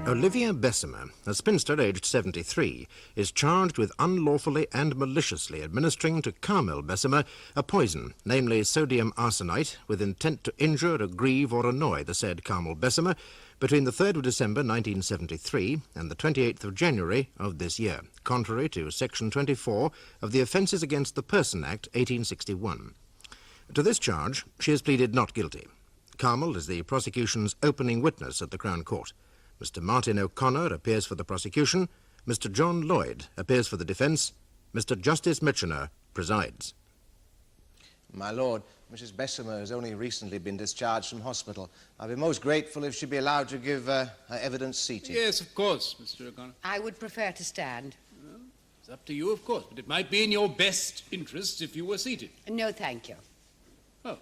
Olivia Bessemer, a spinster aged 73, is charged with unlawfully and maliciously administering to Carmel Bessemer a poison, namely sodium arsenite, with intent to injure, aggrieve or annoy the said Carmel Bessemer between the 3rd of December 1973 and the 28th of January of this year, contrary to Section 24 of the Offences Against the Person Act 1861. To this charge, she has pleaded not guilty. Carmel is the prosecution's opening witness at the Crown Court. Mr. Martin O'Connor appears for the prosecution. Mr. John Lloyd appears for the defence. Mr. Justice Mitchener presides. My lord, Mrs. Bessemer has only recently been discharged from hospital. I'd be most grateful if she'd be allowed to give her evidence seated. Yes, of course, Mr. O'Connor. I would prefer to stand. Well, it's up to you, of course, but it might be in your best interests if you were seated. No, thank you. Oh,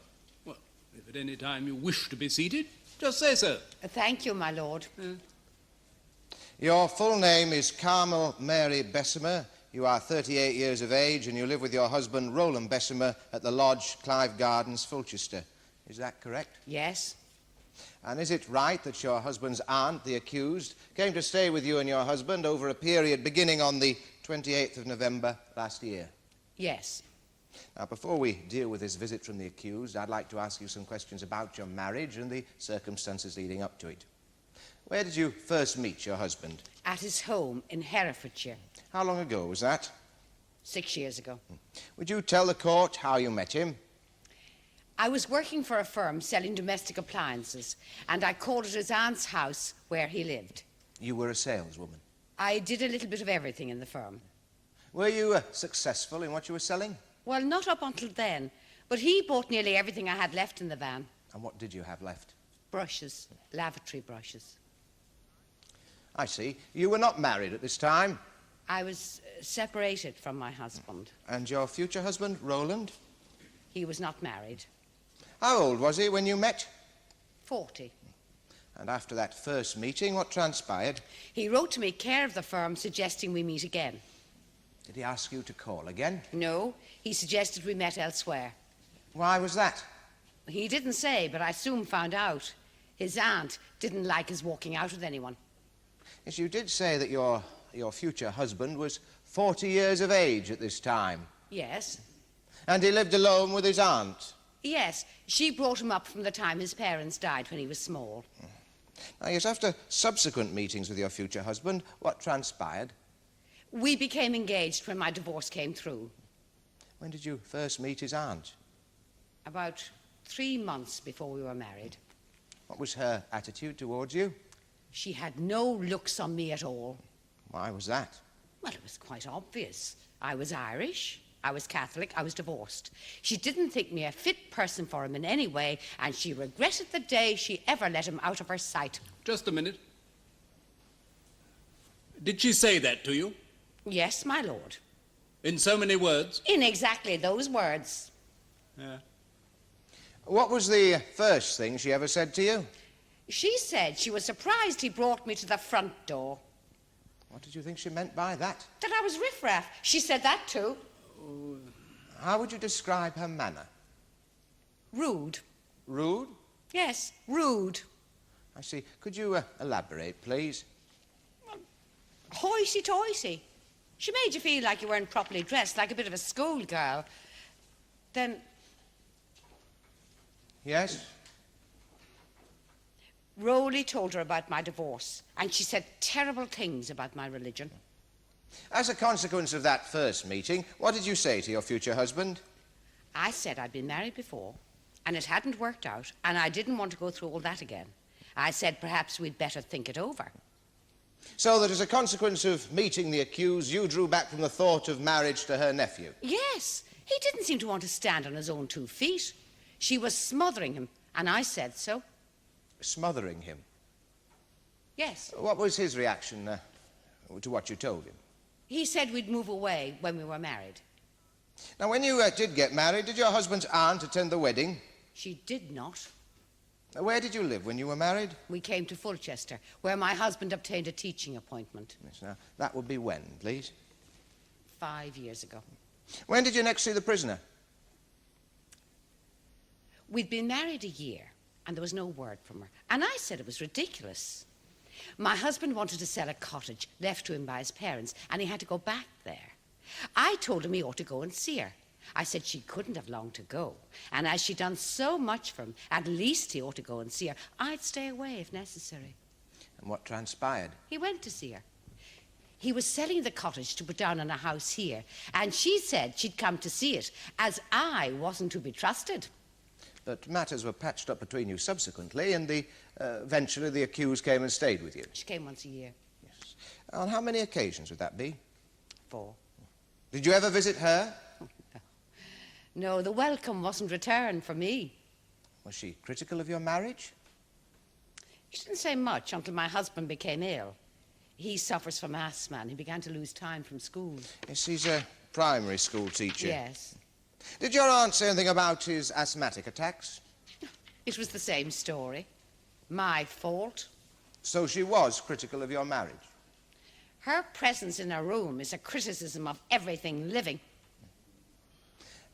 well, if at any time you wish to be seated, just say so. Thank you, my lord. Your full name is Carmel Mary Bessemer. You are 38 years of age and you live with your husband, Roland Bessemer, at the Lodge, Clive Gardens, Fulchester. Is that correct? Yes. And is it right that your husband's aunt, the accused, came to stay with you and your husband over a period beginning on the 28th of November last year? Yes. Now, before we deal with this visit from the accused, I'd like to ask you some questions about your marriage and the circumstances leading up to it. Where did you first meet your husband? At his home in Herefordshire. How long ago was that? 6 years ago. Would you tell the court how you met him? I was working for a firm selling domestic appliances, and I called at his aunt's house where he lived. You were a saleswoman? I did a little bit of everything in the firm. Were you successful in what you were selling? Well, not up until then, but he bought nearly everything I had left in the van. And what did you have left? Brushes, lavatory brushes. I see. You were not married at this time? I was separated from my husband. And your future husband, Roland? He was not married. How old was he when you met? 40. And after that first meeting, what transpired? He wrote to me, care of the firm, suggesting we meet again. Did he ask you to call again? No, he suggested we met elsewhere. Why was that? He didn't say, but I soon found out. His aunt didn't like his walking out with anyone. Yes, you did say that your future husband was 40 years of age at this time. Yes. And he lived alone with his aunt? Yes, she brought him up from the time his parents died when he was small. Now, yes, after subsequent meetings with your future husband, what transpired? We became engaged when my divorce came through. When did you first meet his aunt? About 3 months before we were married. What was her attitude towards you? She had no looks on me at all. Why was that? Well, it was quite obvious. I was Irish, I was Catholic, I was divorced. She didn't think me a fit person for him in any way, and she regretted the day she ever let him out of her sight. Just a minute. Did she say that to you? Yes, my lord. In so many words? In exactly those words. Yeah. What was the first thing she ever said to you? She said she was surprised he brought me to the front door. What did you think she meant by that? That I was riffraff. She said that too. How would you describe her manner? Rude. Rude? Yes, rude. I see. Could you elaborate, please? Hoity-toity. She made you feel like you weren't properly dressed, like a bit of a schoolgirl. Then... Yes? Rowley told her about my divorce, and she said terrible things about my religion. As a consequence of that first meeting, what did you say to your future husband? I said I'd been married before, and it hadn't worked out, and I didn't want to go through all that again. I said perhaps we'd better think it over. So that as a consequence of meeting the accused, you drew back from the thought of marriage to her nephew? Yes. He didn't seem to want to stand on his own 2 feet. She was smothering him, and I said so. Smothering him? Yes. What was his reaction to what you told him? He said we'd move away when we were married. Now, when you did get married, did your husband's aunt attend the wedding? She did not. Now, where did you live when you were married? We came to Fulchester, where my husband obtained a teaching appointment. Yes, now, that would be when, please? 5 years ago. When did you next see the prisoner? We'd been married a year, and there was no word from her. And I said it was ridiculous. My husband wanted to sell a cottage left to him by his parents, and he had to go back there. I told him he ought to go and see her. I said she couldn't have long to go, and as she'd done so much for him, at least he ought to go and see her. I'd stay away if necessary. And what transpired? He went to see her. He was selling the cottage to put down on a house here, and she said she'd come to see it, as I wasn't to be trusted. But matters were patched up between you subsequently, and eventually the accused came and stayed with you. She came once a year. Yes. On how many occasions would that be? 4. Did you ever visit her? No, the welcome wasn't returned for me. Was she critical of your marriage? She didn't say much until my husband became ill. He suffers from asthma, and he began to lose time from school. Yes, he's a primary school teacher. Yes. Did your aunt say anything about his asthmatic attacks? It was the same story. My fault. So she was critical of your marriage? Her presence in her room is a criticism of everything living.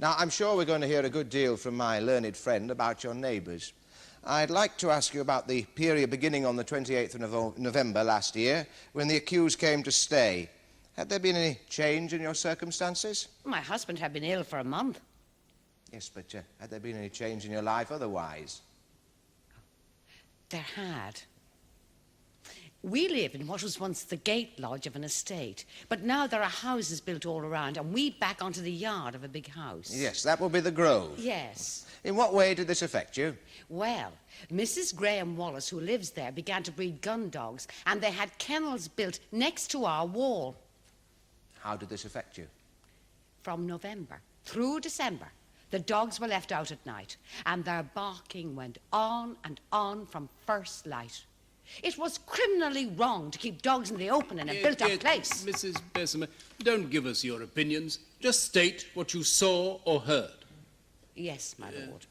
Now, I'm sure we're going to hear a good deal from my learned friend about your neighbours. I'd like to ask you about the period beginning on the 28th of November last year, when the accused came to stay. Had there been any change in your circumstances? My husband had been ill for a month. Yes, but had there been any change in your life otherwise? There had. We live in what was once the gate lodge of an estate, but now there are houses built all around, and we back onto the yard of a big house. Yes, that will be the Grove. Yes. In what way did this affect you? Well, Mrs. Graham Wallace, who lives there, began to breed gun dogs, and they had kennels built next to our wall. How did this affect you? From November through December, the dogs were left out at night, and their barking went on and on from first light. It was criminally wrong to keep dogs in the open in a built-up place. Mrs. Bessemer, don't give us your opinions. Just state what you saw or heard. Yes, my lord.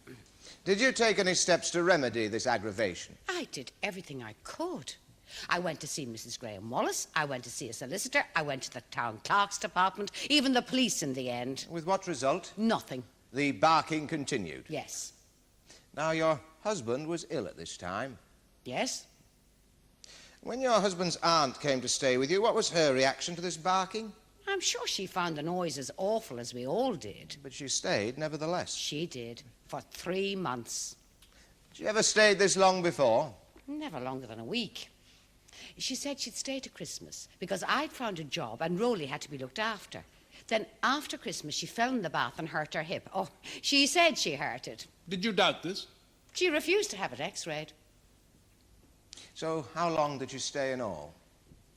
Did you take any steps to remedy this aggravation? I did everything I could. I went to see Mrs. Graham Wallace, I went to see a solicitor, I went to the town clerk's department, even the police in the end. With what result? Nothing. The barking continued? Yes. Now, your husband was ill at this time. Yes? When your husband's aunt came to stay with you, what was her reaction to this barking? I'm sure she found the noise as awful as we all did. But she stayed, nevertheless. She did, for 3 months. She ever stayed this long before? Never longer than a week. She said she'd stay to Christmas because I'd found a job and Rolly had to be looked after. Then after Christmas, she fell in the bath and hurt her hip. Oh, she said she hurt it. Did you doubt this? She refused to have it x-rayed. So how long did you stay in all?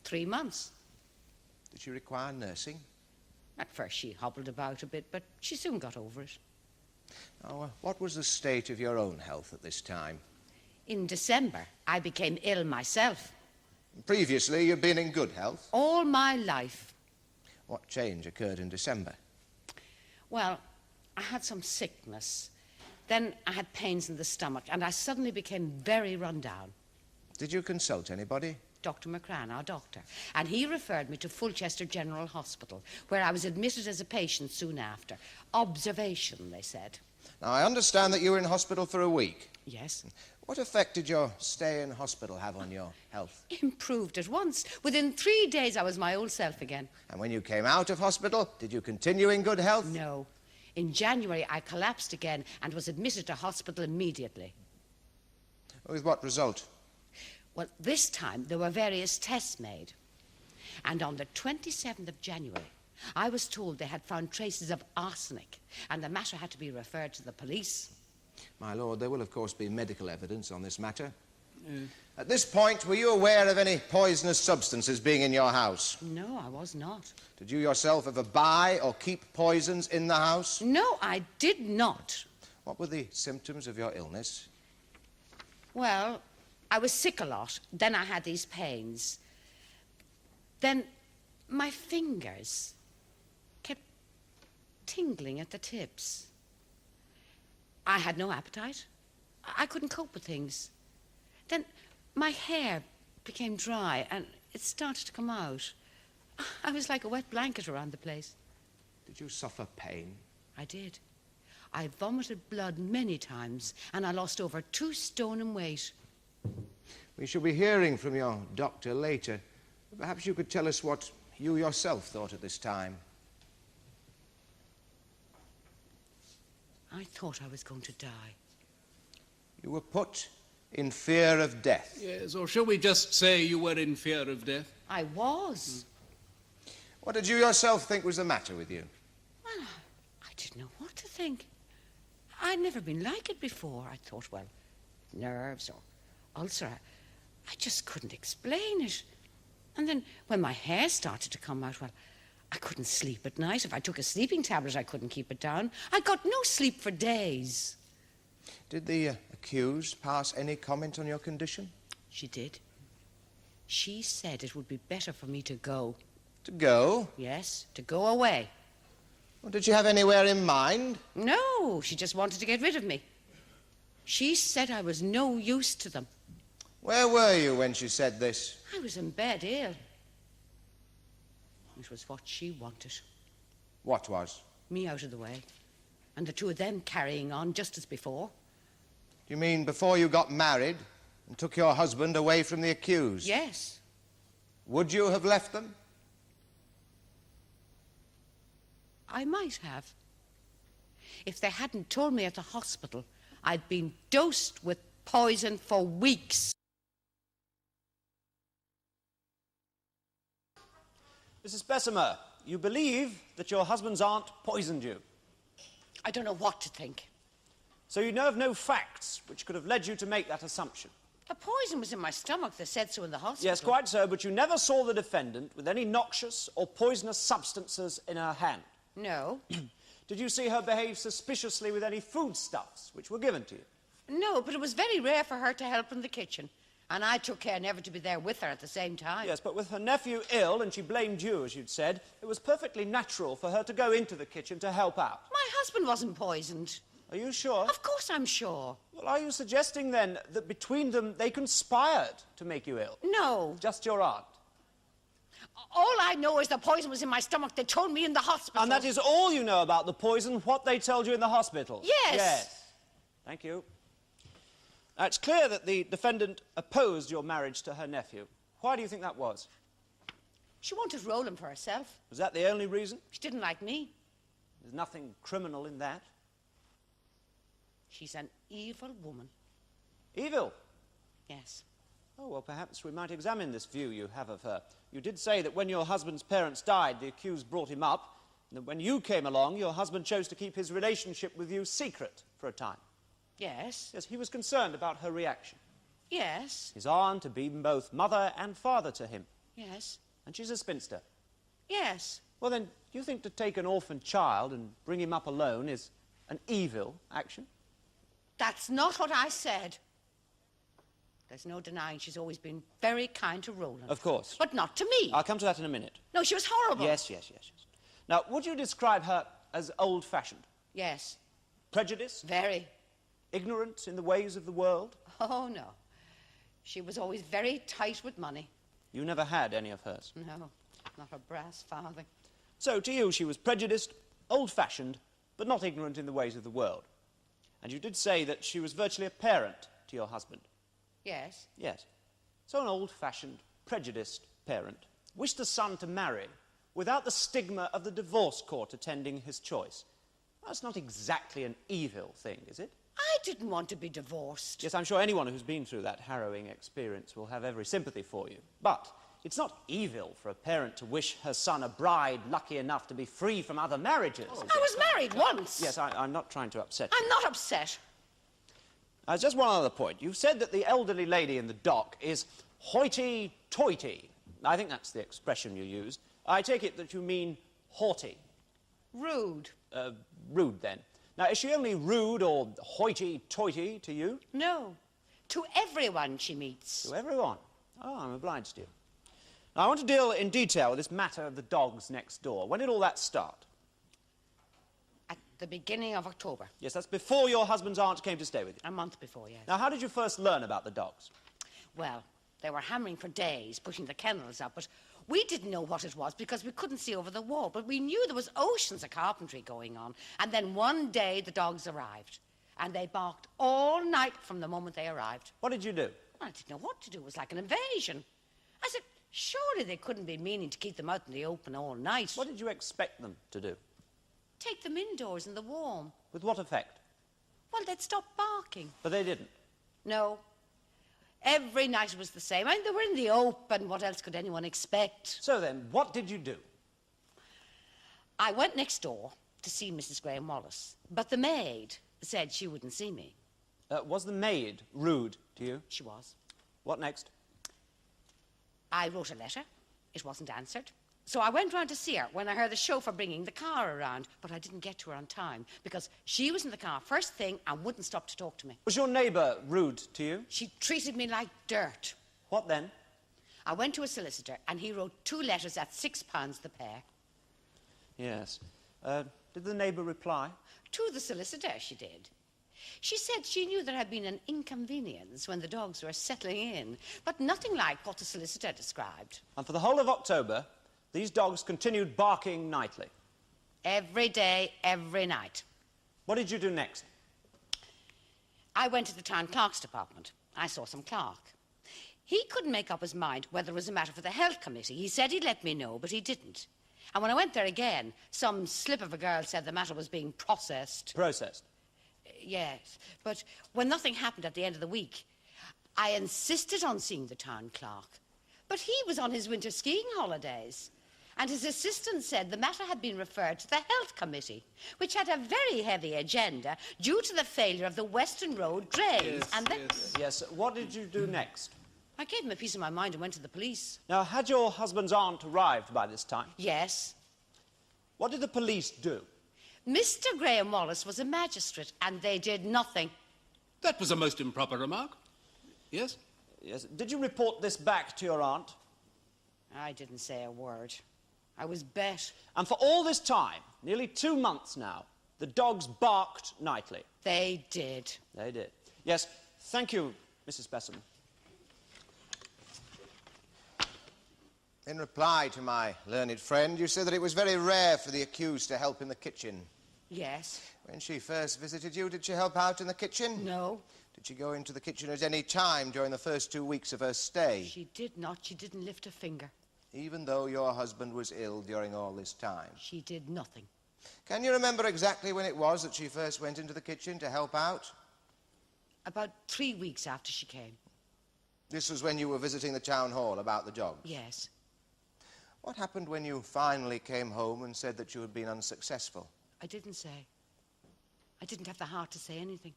3 months. Did she require nursing? At first she hobbled about a bit, but she soon got over it. Now, what was the state of your own health at this time? In December, I became ill myself. Previously, you'd been in good health. All my life. What change occurred in December? Well, I had some sickness. Then I had pains in the stomach, and I suddenly became very run down. Did you consult anybody? Dr. McCran, our doctor, and he referred me to Fulchester General Hospital, where I was admitted as a patient soon after. Observation, they said. Now, I understand that you were in hospital for a week. Yes. What effect did your stay in hospital have on your health? Improved at once. Within 3 days, I was my old self again. And when you came out of hospital, did you continue in good health? No. In January, I collapsed again and was admitted to hospital immediately. With what result? Well, this time there were various tests made. And on the 27th of January, I was told they had found traces of arsenic, and the matter had to be referred to the police. My lord, there will, of course, be medical evidence on this matter. At this point, were you aware of any poisonous substances being in your house? No, I was not. Did you yourself ever buy or keep poisons in the house? No, I did not. What were the symptoms of your illness? Well, I was sick a lot. Then I had these pains. Then my fingers kept tingling at the tips. I had no appetite. I couldn't cope with things. Then my hair became dry and it started to come out. I was like a wet blanket around the place. Did you suffer pain? I did. I vomited blood many times and I lost over 2 stone in weight. We shall be hearing from your doctor later. Perhaps you could tell us what you yourself thought at this time. I thought I was going to die. You were put in fear of death. Yes, or shall we just say you were in fear of death? I was. What did you yourself think was the matter with you? Well, I didn't know what to think. I'd never been like it before. I thought, well, nerves or ulcer. I just couldn't explain it. And then when my hair started to come out, well, I couldn't sleep at night. If I took a sleeping tablet, I couldn't keep it down. I got no sleep for days. Did the accused pass any comment on your condition? She did. She said it would be better for me to go. To go? Yes, to go away. Well, did she have anywhere in mind? No, she just wanted to get rid of me. She said I was no use to them. Where were you when she said this? I was in bed ill. It was what she wanted. What was? Me out of the way. And the two of them carrying on just as before. Do you mean before you got married and took your husband away from the accused? Yes. Would you have left them? I might have. If they hadn't told me at the hospital I'd been dosed with poison for weeks. Mrs. Bessemer, you believe that your husband's aunt poisoned you. I don't know what to think. So you know of no facts which could have led you to make that assumption. The poison was in my stomach. They said so in the hospital. Yes, quite so, but you never saw the defendant with any noxious or poisonous substances in her hand. No. Did you see her behave suspiciously with any foodstuffs which were given to you? No, but it was very rare for her to help in the kitchen. And I took care never to be there with her at the same time. Yes, but with her nephew ill, and she blamed you, as you'd said, it was perfectly natural for her to go into the kitchen to help out. My husband wasn't poisoned. Are you sure? Of course I'm sure. Well, are you suggesting, then, that between them they conspired to make you ill? No. Just your aunt? All I know is the poison was in my stomach. They told me in the hospital. And that is all you know about the poison, what they told you in the hospital? Yes. Yes. Thank you. Now, it's clear that the defendant opposed your marriage to her nephew. Why do you think that was? She wanted Roland for herself. Was that the only reason? She didn't like me. There's nothing criminal in that. She's an evil woman. Evil? Yes. Oh, well, perhaps we might examine this view you have of her. You did say that when your husband's parents died, the accused brought him up, and that when you came along, your husband chose to keep his relationship with you secret for a time. Yes. Yes, he was concerned about her reaction. Yes. His aunt had been both mother and father to him. Yes. And she's a spinster. Yes. Well, then, do you think to take an orphan child and bring him up alone is an evil action? That's not what I said. There's no denying she's always been very kind to Roland. Of course. But not to me. I'll come to that in a minute. No, she was horrible. Yes. Now, would you describe her as old-fashioned? Yes. Prejudiced? Very. Ignorant in the ways of the world? Oh, no. She was always very tight with money. You never had any of hers? No, not a brass farthing. So, to you, she was prejudiced, old-fashioned, but not ignorant in the ways of the world. And you did say that she was virtually a parent to your husband. Yes. Yes. So an old-fashioned, prejudiced parent wished a son to marry without the stigma of the divorce court attending his choice. That's not exactly an evil thing, is it? I didn't want to be divorced. Yes, I'm sure anyone who's been through that harrowing experience will have every sympathy for you. But it's not evil for a parent to wish her son a bride lucky enough to be free from other marriages. I was married once. Yes, I'm not trying to upset you. I'm not upset. Just one other point. You said that the elderly lady in the dock is hoity-toity. I think that's the expression you used. I take it that you mean haughty. Rude. Rude, then. Now, is she only rude or hoity-toity to you? No. To everyone she meets. To everyone? Oh, I'm obliged to you. Now, I want to deal in detail with this matter of the dogs next door. When did all that start? At the beginning of October. Yes, that's before your husband's aunt came to stay with you. A month before, yes. Now, how did you first learn about the dogs? Well, they were hammering for days, pushing the kennels up, but we didn't know what it was because we couldn't see over the wall. But we knew there was oceans of carpentry going on. And then one day the dogs arrived. And they barked all night from the moment they arrived. What did you do? I didn't know what to do. It was like an invasion. I said, surely they couldn't be meaning to keep them out in the open all night. What did you expect them to do? Take them indoors in the warm. With what effect? Well, they'd stop barking. But they didn't. No. Every night it was the same. I mean, they were in the open. What else could anyone expect? So then, what did you do? I went next door to see Mrs. Graham Wallace, but the maid said she wouldn't see me. Was the maid rude to you? She was. What next? I wrote a letter. It wasn't answered. So I went round to see her when I heard the chauffeur bringing the car around, but I didn't get to her on time because she was in the car first thing and wouldn't stop to talk to me. Was your neighbour rude to you? She treated me like dirt. What then? I went to a solicitor and he wrote 2 letters at £6 the pair. Yes. Did the neighbour reply? To the solicitor, she did. She said she knew there had been an inconvenience when the dogs were settling in, but nothing like what the solicitor described. And for the whole of October, these dogs continued barking nightly? Every day, every night. What did you do next? I went to the town clerk's department. I saw some clerk. He couldn't make up his mind whether it was a matter for the health committee. He said he'd let me know, but he didn't. And when I went there again, some slip of a girl said the matter was being processed. Processed? Yes, but when nothing happened at the end of the week, I insisted on seeing the town clerk. But he was on his winter skiing holidays, and his assistant said the matter had been referred to the health committee, which had a very heavy agenda due to the failure of the Western Road drains. Yes, what did you do next? I gave him a piece of my mind and went to the police. Now, had your husband's aunt arrived by this time? Yes. What did the police do? Mr. Graham Wallace was a magistrate, and they did nothing. That was a most improper remark. Yes? Yes. Did you report this back to your aunt? I didn't say a word. I was bet. And for all this time, nearly 2 months now, the dogs barked nightly? They did. They did. Yes. Thank you, Mrs. Bessemer. In reply to my learned friend, you said that it was very rare for the accused to help in the kitchen. Yes. When she first visited you, did she help out in the kitchen? No. Did she go into the kitchen at any time during the first 2 weeks of her stay? She did not. She didn't lift a finger. Even though your husband was ill during all this time? She did nothing. Can you remember exactly when it was that she first went into the kitchen to help out? About 3 weeks after she came. This was when you were visiting the town hall about the dogs? Yes. What happened when you finally came home and said that you had been unsuccessful? I didn't say. I didn't have the heart to say anything.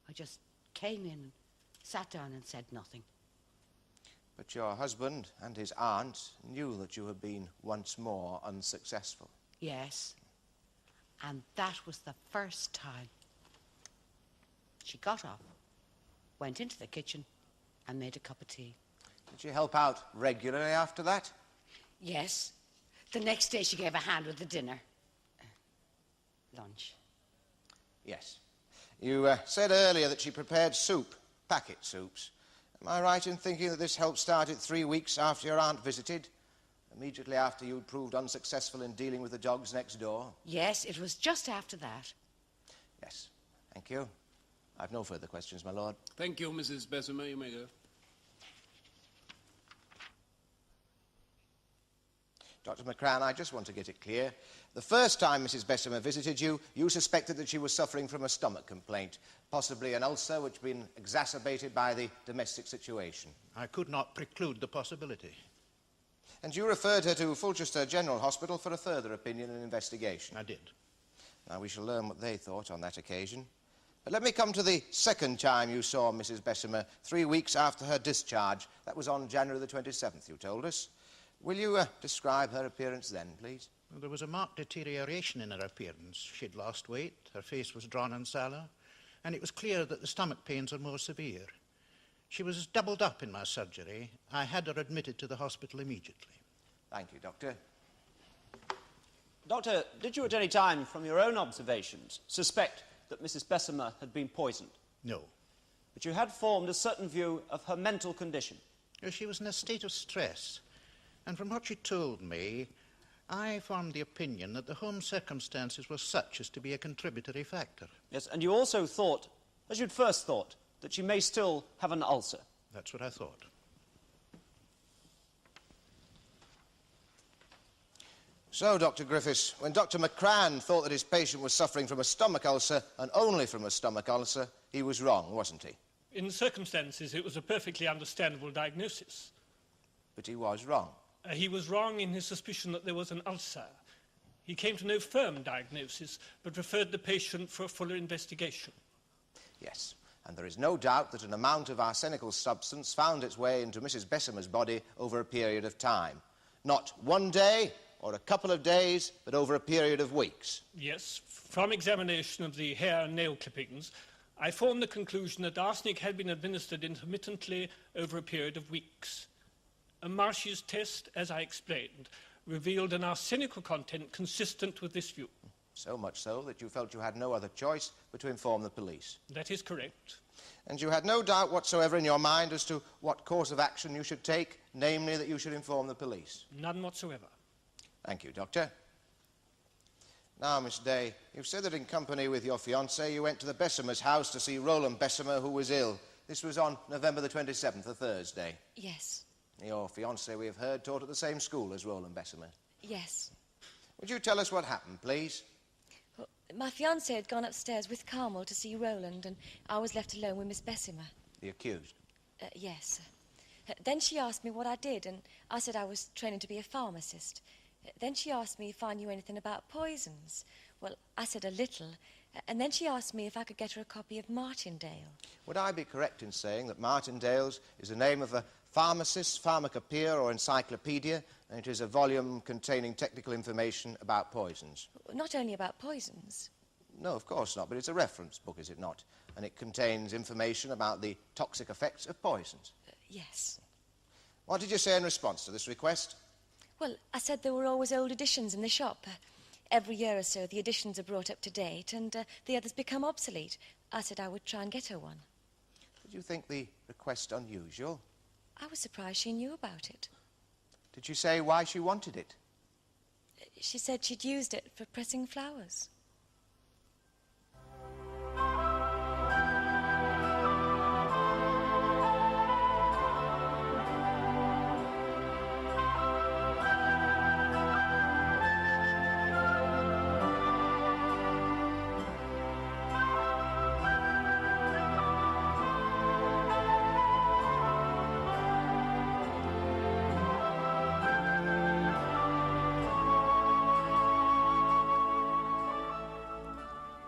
I just came in and sat down and said nothing. But your husband and his aunt knew that you had been once more unsuccessful. Yes. And that was the first time. She got up, went into the kitchen, and made a cup of tea. Did she help out regularly after that? Yes. The next day she gave a hand with the dinner. Lunch. Yes. You said earlier that she prepared soup, packet soups. Am I right in thinking that this help started 3 weeks after your aunt visited? Immediately after you'd proved unsuccessful in dealing with the dogs next door? Yes, it was just after that. Yes. Thank you. I've no further questions, my lord. Thank you, Mrs. Bessemer. You may go. Dr. McCrann, I just want to get it clear. The first time Mrs. Bessemer visited you, you suspected that she was suffering from a stomach complaint, possibly an ulcer which had been exacerbated by the domestic situation. I could not preclude the possibility. And you referred her to Fulchester General Hospital for a further opinion and investigation. I did. Now, we shall learn what they thought on that occasion. But let me come to the second time you saw Mrs. Bessemer, 3 weeks after her discharge. That was on January the 27th, you told us. Will you describe her appearance then, please? Well, there was a marked deterioration in her appearance. She'd lost weight, her face was drawn and sallow, and it was clear that the stomach pains were more severe. She was doubled up in my surgery. I had her admitted to the hospital immediately. Thank you, Doctor. Doctor, did you at any time, from your own observations, suspect that Mrs. Bessemer had been poisoned? No. But you had formed a certain view of her mental condition? She was in a state of stress. And from what she told me, I formed the opinion that the home circumstances were such as to be a contributory factor. Yes, and you also thought, as you'd first thought, that she may still have an ulcer. That's what I thought. So, Dr. Griffiths, when Dr. McCran thought that his patient was suffering from a stomach ulcer, and only from a stomach ulcer, he was wrong, wasn't he? In the circumstances, it was a perfectly understandable diagnosis. But he was wrong. He was wrong in his suspicion that there was an ulcer. He came to no firm diagnosis, but referred the patient for a fuller investigation. Yes, and there is no doubt that an amount of arsenical substance found its way into Mrs. Bessemer's body over a period of time. Not one day or a couple of days, but over a period of weeks. Yes, from examination of the hair and nail clippings, I formed the conclusion that arsenic had been administered intermittently over a period of weeks. A Marsh's test, as I explained, revealed an arsenical content consistent with this view. So much so that you felt you had no other choice but to inform the police. That is correct. And you had no doubt whatsoever in your mind as to what course of action you should take, namely that you should inform the police. None whatsoever. Thank you, Doctor. Now, Miss Day, you've said that in company with your fiancé you went to the Bessemer's house to see Roland Bessemer, who was ill. This was on November the 27th, a Thursday. Yes. Your fiancé, we have heard, taught at the same school as Roland Bessemer. Yes. Would you tell us what happened, please? Well, my fiancé had gone upstairs with Carmel to see Roland, and I was left alone with Miss Bessemer. The accused? Yes. Then she asked me what I did, and I said I was training to be a pharmacist. Then she asked me if I knew anything about poisons. Well, I said a little. And then she asked me if I could get her a copy of Martindale. Would I be correct in saying that Martindale's is the name of a pharmacist's pharmacopoeia or encyclopedia, and it is a volume containing technical information about poisons? Not only about poisons. No, of course not, but it's a reference book, is it not? And it contains information about the toxic effects of poisons. Yes. What did you say in response to this request? Well, I said there were always old editions in the shop. Every year or so, the editions are brought up to date, and the others become obsolete. I said I would try and get her one. Did you think the request unusual? I was surprised she knew about it. Did she say why she wanted it? She said she'd used it for pressing flowers.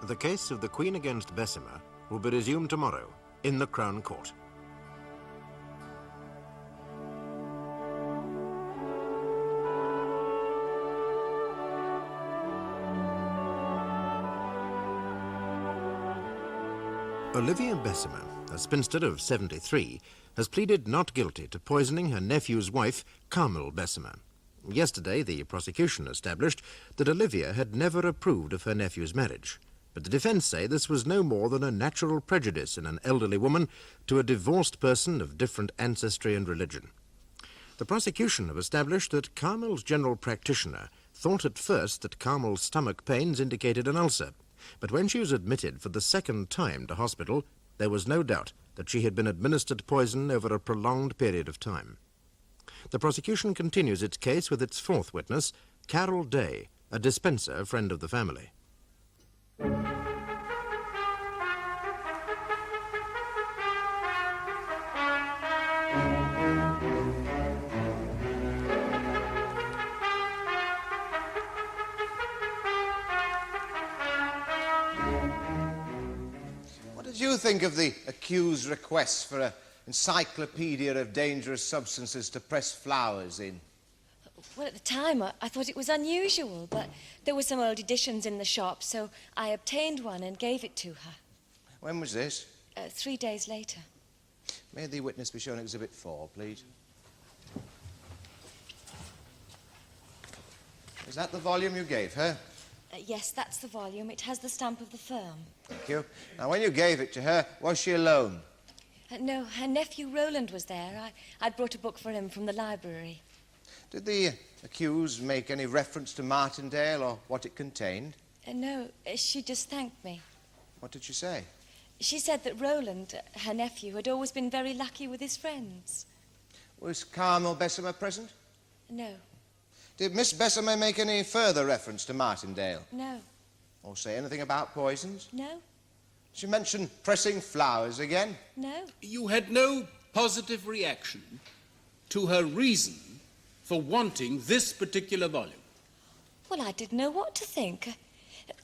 The case of the Queen against Bessemer will be resumed tomorrow in the Crown Court. Olivia Bessemer, a spinster of 73, has pleaded not guilty to poisoning her nephew's wife, Carmel Bessemer. Yesterday, the prosecution established that Olivia had never approved of her nephew's marriage. But the defence say this was no more than a natural prejudice in an elderly woman to a divorced person of different ancestry and religion. The prosecution have established that Carmel's general practitioner thought at first that Carmel's stomach pains indicated an ulcer, but when she was admitted for the second time to hospital, there was no doubt that she had been administered poison over a prolonged period of time. The prosecution continues its case with its fourth witness, Carol Day, a dispenser friend of the family. What did you think of the accused's request for an encyclopedia of dangerous substances to press flowers in? Well, at the time, I thought it was unusual, but there were some old editions in the shop, so I obtained one and gave it to her. When was this? 3 days later. May the witness be shown Exhibit 4, please. Is that the volume you gave her? Yes, that's the volume. It has the stamp of the firm. Thank you. Now, when you gave it to her, was she alone? No, her nephew Roland was there. I'd brought a book for him from the library. Did the accused make any reference to Martindale or what it contained? No, she just thanked me. What did she say? She said that Roland, her nephew, had always been very lucky with his friends. Was Carmel Bessemer present? No, Did Miss Bessemer make any further reference to Martindale? no, Or say anything about poisons? no, She mentioned pressing flowers again? no. You had no positive reaction to her reason for wanting this particular volume. Well, I didn't know what to think.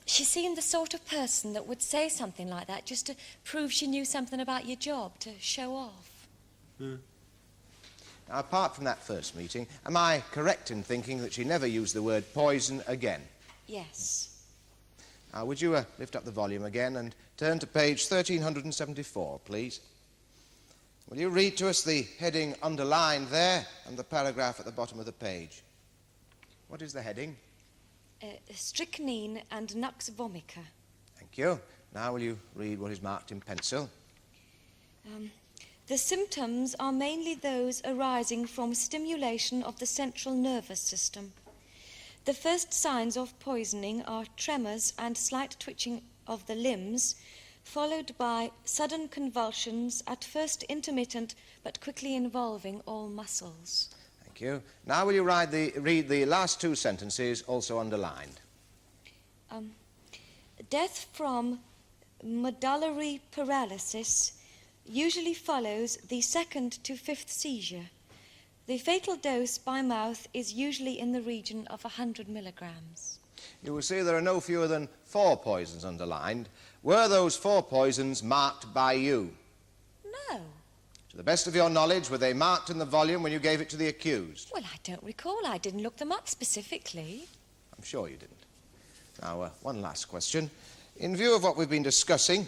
She seemed the sort of person that would say something like that just to prove she knew something about your job, to show off. Now, apart from that first meeting, am I correct in thinking that she never used the word poison again? Yes. Now, would you lift up the volume again and turn to page 1374, please? Will you read to us the heading underlined there and the paragraph at the bottom of the page? What is the heading? Strychnine and Nux vomica. Thank you. Now will you read what is marked in pencil? The symptoms are mainly those arising from stimulation of the central nervous system. The first signs of poisoning are tremors and slight twitching of the limbs, followed by sudden convulsions, at first intermittent but quickly involving all muscles. Thank you. Now will you read the last two sentences, also underlined? Death from medullary paralysis usually follows the second to fifth seizure. The fatal dose by mouth is usually in the region of 100 milligrams. You will see there are no fewer than 4 poisons underlined. Were those 4 poisons marked by you? No. To the best of your knowledge, were they marked in the volume when you gave it to the accused? Well, I don't recall. I didn't look them up specifically. I'm sure you didn't. Now, one last question. In view of what we've been discussing,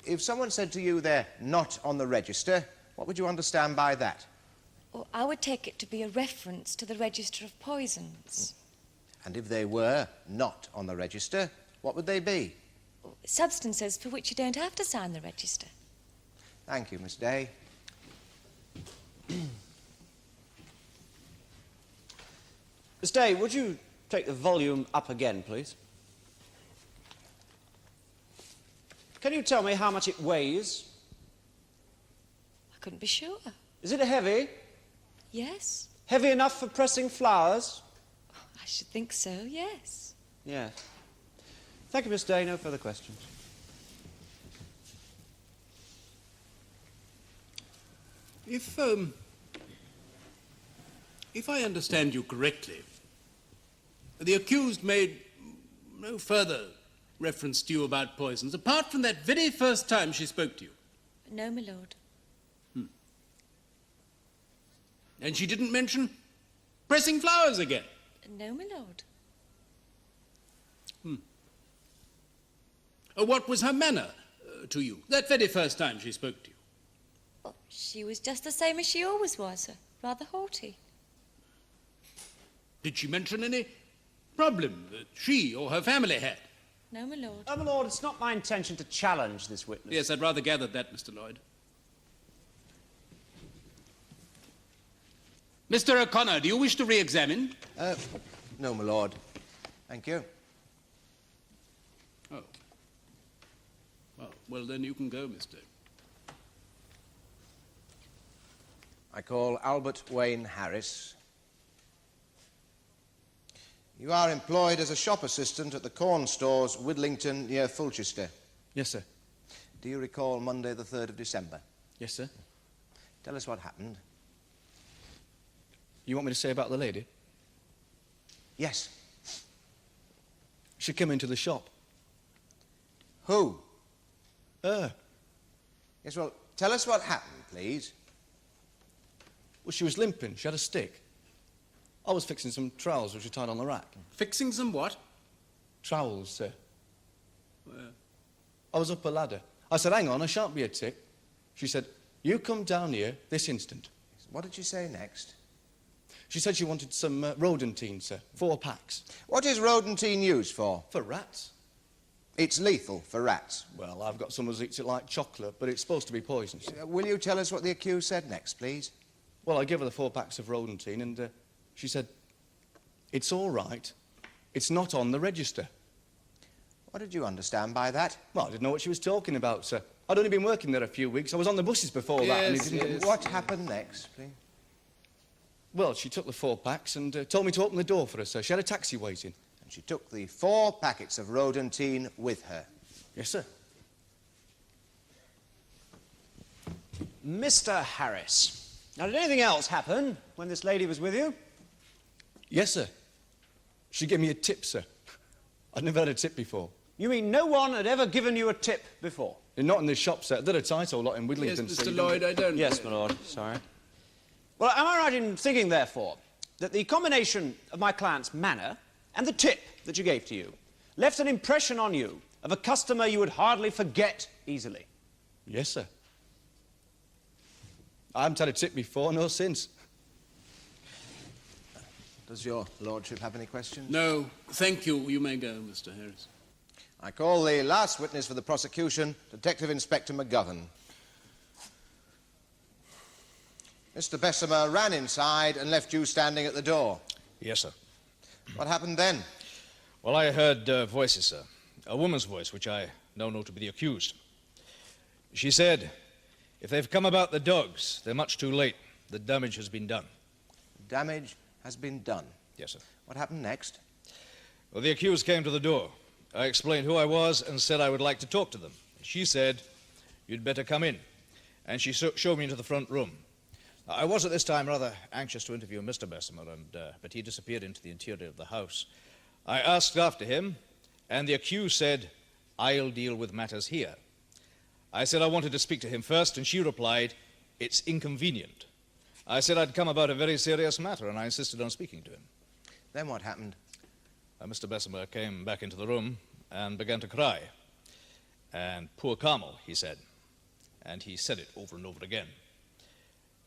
if someone said to you they're not on the register, what would you understand by that? Well, I would take it to be a reference to the register of poisons. And if they were not on the register, what would they be? Substances for which you don't have to sign the register. Thank you, Miss Day. Miss Day, would you take the volume up again, please? Can you tell me how much it weighs? I couldn't be sure. Is it heavy? Yes. Heavy enough for pressing flowers? I should think so, yes. Yes. Thank you, Miss Day. No further questions. If I understand you correctly, the accused made no further reference to you about poisons, apart from that very first time she spoke to you. No, my lord. And she didn't mention pressing flowers again. No, my lord. What was her manner to you, that very first time she spoke to you? Well, she was just the same as she always was, rather haughty. Did she mention any problem that she or her family had? No, my lord. My lord, it's not my intention to challenge this witness. Yes, I'd rather gathered that, Mr. Lloyd. Mr. O'Connor, do you wish to re-examine? No, my lord. Thank you. Oh. Well, then you can go, Mr. I call Albert Wayne Harris. You are employed as a shop assistant at the corn stores, Widlington, near Fulchester. Yes, sir. Do you recall Monday the 3rd of December? Yes, sir. Tell us what happened. You want me to say about the lady? Yes. She came into the shop. Who? Her. Yes, well, tell us what happened, please. Well, she was limping. She had a stick. I was fixing some trowels which were tied on the rack. Fixing some what? Trowels, sir. Where? I was up a ladder. I said, hang on, I shan't be a tick. She said, you come down here this instant. What did she say next? She said she wanted some rodentine, sir. 4 packs. What is rodentine used for? For rats. It's lethal for rats. Well, I've got someone who eats it like chocolate, but it's supposed to be poison. Will you tell us what the accused said next, please? Well, I gave her the 4 packs of rodentine, and she said, it's all right. It's not on the register. What did you understand by that? Well, I didn't know what she was talking about, sir. I'd only been working there a few weeks. I was on the buses before that, and Yes, he didn't... yes. What happened next, please? Well, she took the 4 packs and told me to open the door for her, sir. She had a taxi waiting. And she took the 4 packets of Rodentine with her. Yes, sir. Mr. Harris. Now, did anything else happen when this lady was with you? Yes, sir. She gave me a tip, sir. I'd never had a tip before. You mean no one had ever given you a tip before? Not in the shop, sir. They're a title lot in Yes, Widlington. Mr. Lloyd, I don't... Yes, my lord. Sorry. Well, am I right in thinking, therefore, that the combination of my client's manner and the tip that you gave to you left an impression on you of a customer you would hardly forget easily? Yes, sir. I haven't had a tip before, nor since. Does your lordship have any questions? No, thank you. You may go, Mr. Harris. I call the last witness for the prosecution, Detective Inspector McGovern. Mr. Bessemer ran inside and left you standing at the door. Yes, sir. What happened then? Well, I heard voices, sir. A woman's voice, which I now know to be the accused. She said, if they've come about the dogs, they're much too late. The damage has been done. Damage has been done. Yes, sir. What happened next? Well, the accused came to the door. I explained who I was and said I would like to talk to them. She said, you'd better come in. And she showed me into the front room. I was at this time rather anxious to interview Mr. Bessemer, but he disappeared into the interior of the house. I asked after him, and the accused said, I'll deal with matters here. I said I wanted to speak to him first, and she replied, it's inconvenient. I said I'd come about a very serious matter, and I insisted on speaking to him. Then what happened? Mr. Bessemer came back into the room and began to cry. And poor Carmel, he said. And he said it over and over again.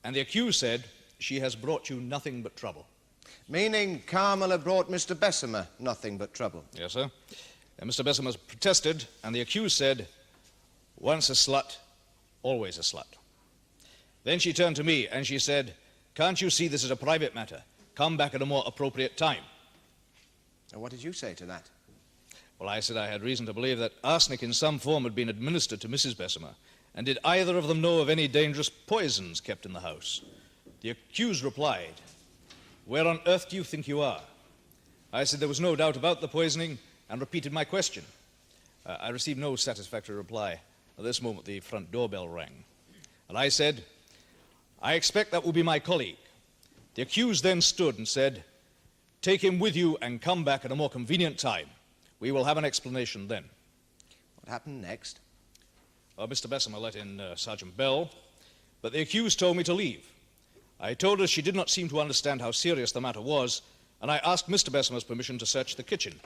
And the accused said, she has brought you nothing but trouble. Meaning Carmel had brought Mr. Bessemer nothing but trouble. Yes, sir. And Mr. Bessemer protested, and the accused said, once a slut, always a slut. Then she turned to me and she said, can't you see this is a private matter? Come back at a more appropriate time. And what did you say to that? Well, I said I had reason to believe that arsenic in some form had been administered to Mrs. Bessemer. And did either of them know of any dangerous poisons kept in the house? The accused replied, where on earth do you think you are? I said there was no doubt about the poisoning and repeated my question. I received no satisfactory reply. At this moment, the front doorbell rang. And I said, I expect that will be my colleague. The accused then stood and said, take him with you and come back at a more convenient time. We will have an explanation then. What happened next? Well, Mr. Bessemer let in Sergeant Bell, but the accused told me to leave. I told her she did not seem to understand how serious the matter was, and I asked Mr. Bessemer's permission to search the kitchen.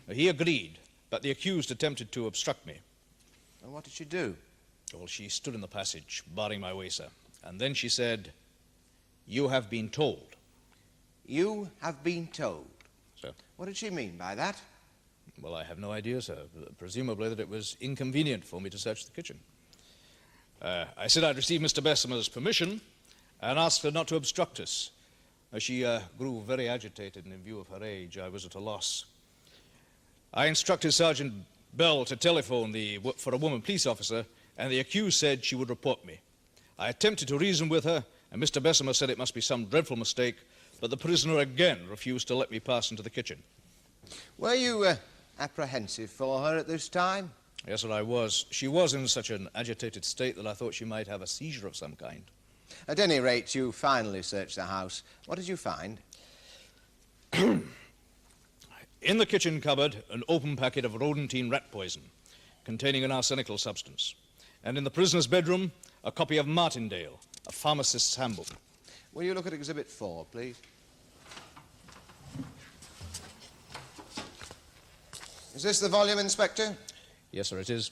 He agreed, but the accused attempted to obstruct me. And what did she do? Well, she stood in the passage, barring my way, sir. And then she said, you have been told. You have been told? Sir. What did she mean by that? Well, I have no idea, sir. Presumably that it was inconvenient for me to search the kitchen. I said I'd received Mr. Bessemer's permission and asked her not to obstruct us. She grew very agitated, and in view of her age, I was at a loss. I instructed Sergeant Bell to telephone for a woman police officer, and the accused said she would report me. I attempted to reason with her, and Mr. Bessemer said it must be some dreadful mistake, but the prisoner again refused to let me pass into the kitchen. Were you apprehensive for her at this time? Yes, sir, I was. She was in such an agitated state that I thought she might have a seizure of some kind. At any rate, you finally searched the house. What did you find? In the kitchen cupboard, an open packet of Rodentine rat poison containing an arsenical substance. And in the prisoner's bedroom, a copy of Martindale, a pharmacist's handbook. Will you look at Exhibit 4, please? Is this the volume, Inspector? Yes, sir, it is.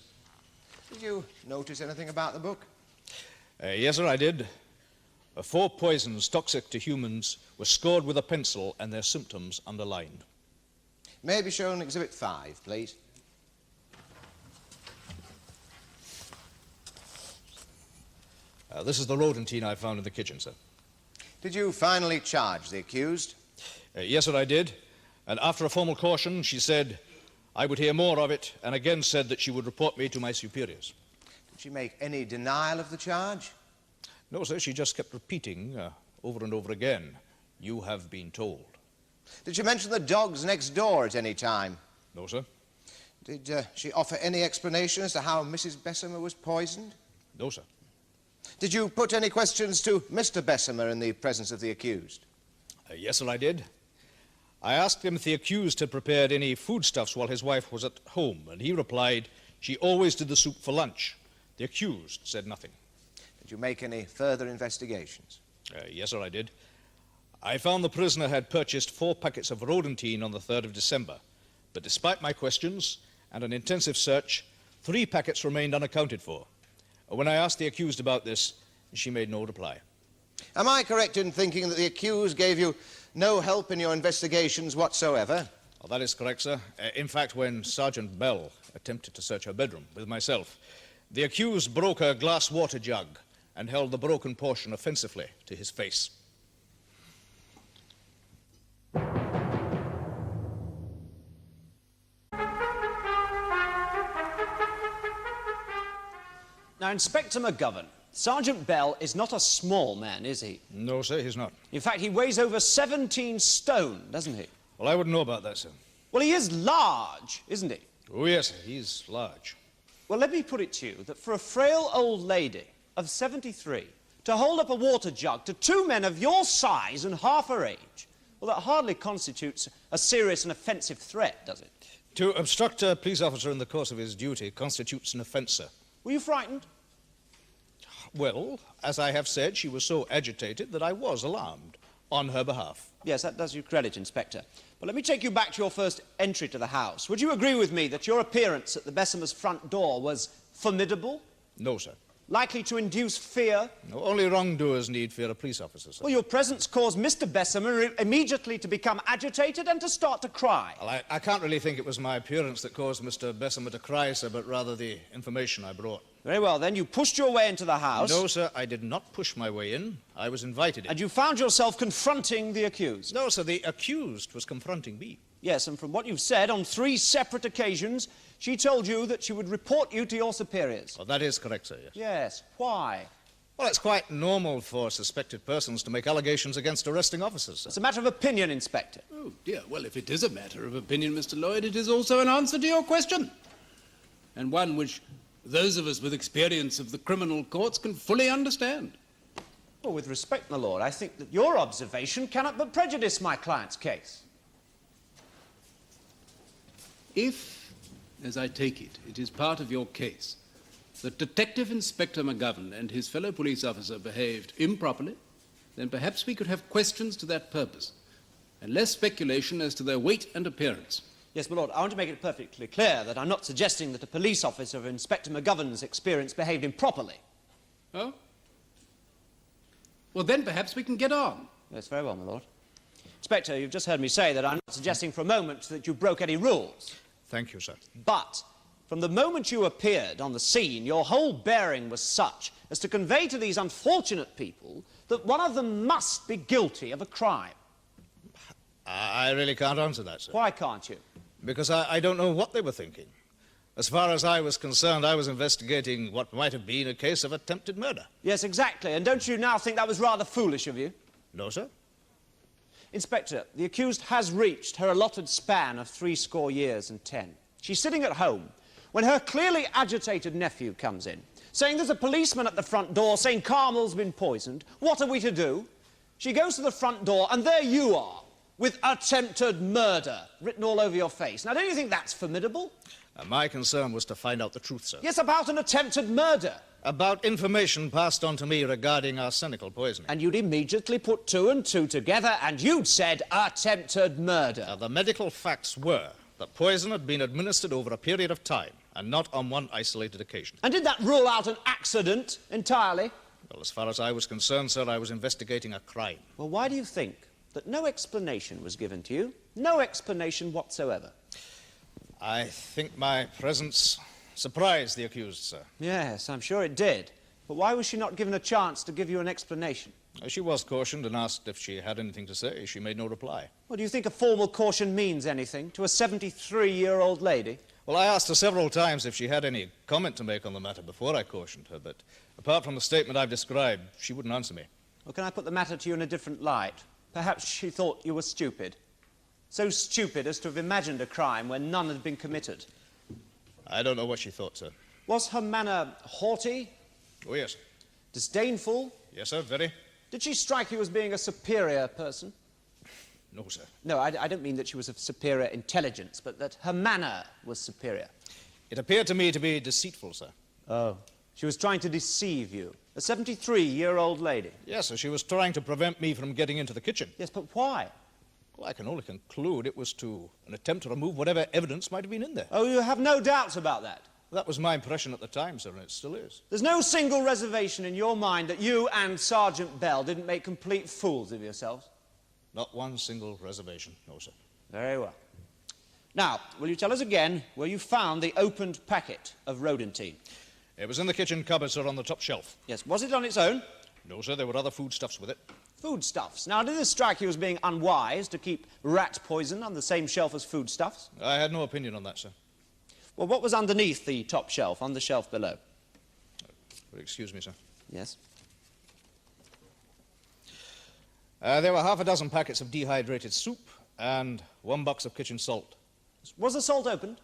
Did you notice anything about the book? Yes, sir, I did. 4 poisons toxic to humans were scored with a pencil and their symptoms underlined. May be shown Exhibit 5, please. This is the Rodentine I found in the kitchen, sir. Did you finally charge the accused? Yes, sir, I did. And after a formal caution, she said I would hear more of it, and again said that she would report me to my superiors. Did she make any denial of the charge? No, sir, she just kept repeating over and over again, "You have been told." Did she mention the dogs next door at any time? No, sir. Did she offer any explanation as to how Mrs. Bessemer was poisoned? No, sir. Did you put any questions to Mr. Bessemer in the presence of the accused? Yes, sir, I did. I asked him if the accused had prepared any foodstuffs while his wife was at home, and he replied, "She always did the soup for lunch." The accused said nothing. Did you make any further investigations? Yes, sir, I did. I found the prisoner had purchased 4 packets of rodentine on the 3rd of December, but despite my questions and an intensive search, 3 packets remained unaccounted for. When I asked the accused about this, she made no reply. Am I correct in thinking that the accused gave you no help in your investigations whatsoever? Well, that is correct, sir. In fact, when Sergeant Bell attempted to search her bedroom with myself, the accused broke her glass water jug and held the broken portion offensively to his face. Now, Inspector McGovern, Sergeant Bell is not a small man, is he? No, sir, he's not. In fact, he weighs over 17 stone, doesn't he? Well, I wouldn't know about that, sir. Well, he is large, isn't he? Oh, yes, sir, he's large. Well, let me put it to you that for a frail old lady of 73 to hold up a water jug to 2 men of your size and half her age, well, that hardly constitutes a serious and offensive threat, does it? To obstruct a police officer in the course of his duty constitutes an offence, sir. Were you frightened? Well, as I have said, she was so agitated that I was alarmed on her behalf. Yes, that does you credit, Inspector. But let me take you back to your first entry to the house. Would you agree with me that your appearance at the Bessemers' front door was formidable? No, sir. Likely to induce fear? No, only wrongdoers need fear a police officer, sir. Well, your presence caused Mr. Bessemer immediately to become agitated and to start to cry. Well, I can't really think it was my appearance that caused Mr. Bessemer to cry, sir, but rather the information I brought. Very well, then. You pushed your way into the house. No, sir, I did not push my way in. I was invited in. And you found yourself confronting the accused? No, sir, the accused was confronting me. Yes, and from what you've said, on 3 separate occasions, she told you that she would report you to your superiors. Well, that is correct, sir, yes. Yes. Why? Well, it's quite normal for suspected persons to make allegations against arresting officers, sir. It's a matter of opinion, Inspector. Oh, dear. Well, if it is a matter of opinion, Mr. Lloyd, it is also an answer to your question. And one which those of us with experience of the criminal courts can fully understand. Well, with respect, my lord, I think that your observation cannot but prejudice my client's case. If, as I take it, it is part of your case that Detective Inspector McGovern and his fellow police officer behaved improperly, then perhaps we could have questions to that purpose, and less speculation as to their weight and appearance. Yes, my lord, I want to make it perfectly clear that I'm not suggesting that a police officer of Inspector McGovern's experience behaved improperly. Oh? Well, then perhaps we can get on. Yes, very well, my lord. Inspector, you've just heard me say that I'm not suggesting for a moment that you broke any rules. Thank you, sir. But from the moment you appeared on the scene, your whole bearing was such as to convey to these unfortunate people that one of them must be guilty of a crime. I really can't answer that, sir. Why can't you? Because I don't know what they were thinking. As far as I was concerned, I was investigating what might have been a case of attempted murder. Yes, exactly. And don't you now think that was rather foolish of you? No, sir. Inspector, the accused has reached her allotted span of 70 years and 10. She's sitting at home when her clearly agitated nephew comes in, saying there's a policeman at the front door saying Carmel's been poisoned. What are we to do? She goes to the front door, and there you are, with attempted murder written all over your face. Now, don't you think that's formidable? My concern was to find out the truth, sir. Yes, about an attempted murder. About information passed on to me regarding arsenical poisoning. And you'd immediately put 2 and 2 together, and you'd said attempted murder. Now, the medical facts were that poison had been administered over a period of time, and not on one isolated occasion. And did that rule out an accident entirely? Well, as far as I was concerned, sir, I was investigating a crime. Well, why do you think that no explanation was given to you? No explanation whatsoever. I think my presence surprised the accused, sir. Yes, I'm sure it did. But why was she not given a chance to give you an explanation? She was cautioned and asked if she had anything to say. She made no reply. Well, do you think a formal caution means anything to a 73-year-old lady? Well, I asked her several times if she had any comment to make on the matter before I cautioned her, but apart from the statement I've described, she wouldn't answer me. Well, can I put the matter to you in a different light? Perhaps she thought you were stupid. So stupid as to have imagined a crime when none had been committed. I don't know what she thought, sir. Was her manner haughty? Oh, yes. Disdainful? Yes, sir, very. Did she strike you as being a superior person? No, sir. No, I don't mean that she was of superior intelligence, but that her manner was superior. It appeared to me to be deceitful, sir. Oh. She was trying to deceive you. A 73-year-old lady. Yes, sir, she was trying to prevent me from getting into the kitchen. Yes, but why? Well, I can only conclude it was an attempt to remove whatever evidence might have been in there. Oh, you have no doubts about that? That was my impression at the time, sir, and it still is. There's no single reservation in your mind that you and Sergeant Bell didn't make complete fools of yourselves? Not one single reservation, no, sir. Very well. Now, will you tell us again where you found the opened packet of rodentine? It was in the kitchen cupboard, sir, on the top shelf. Yes. Was it on its own? No, sir, there were other foodstuffs with it. Foodstuffs. Now, did this strike you as being unwise to keep rat poison on the same shelf as foodstuffs? I had no opinion on that, sir. Well, what was underneath the top shelf, on the shelf below? Excuse me, sir. Yes. There were half a dozen packets of dehydrated soup and 1 box of kitchen salt. Was the salt opened?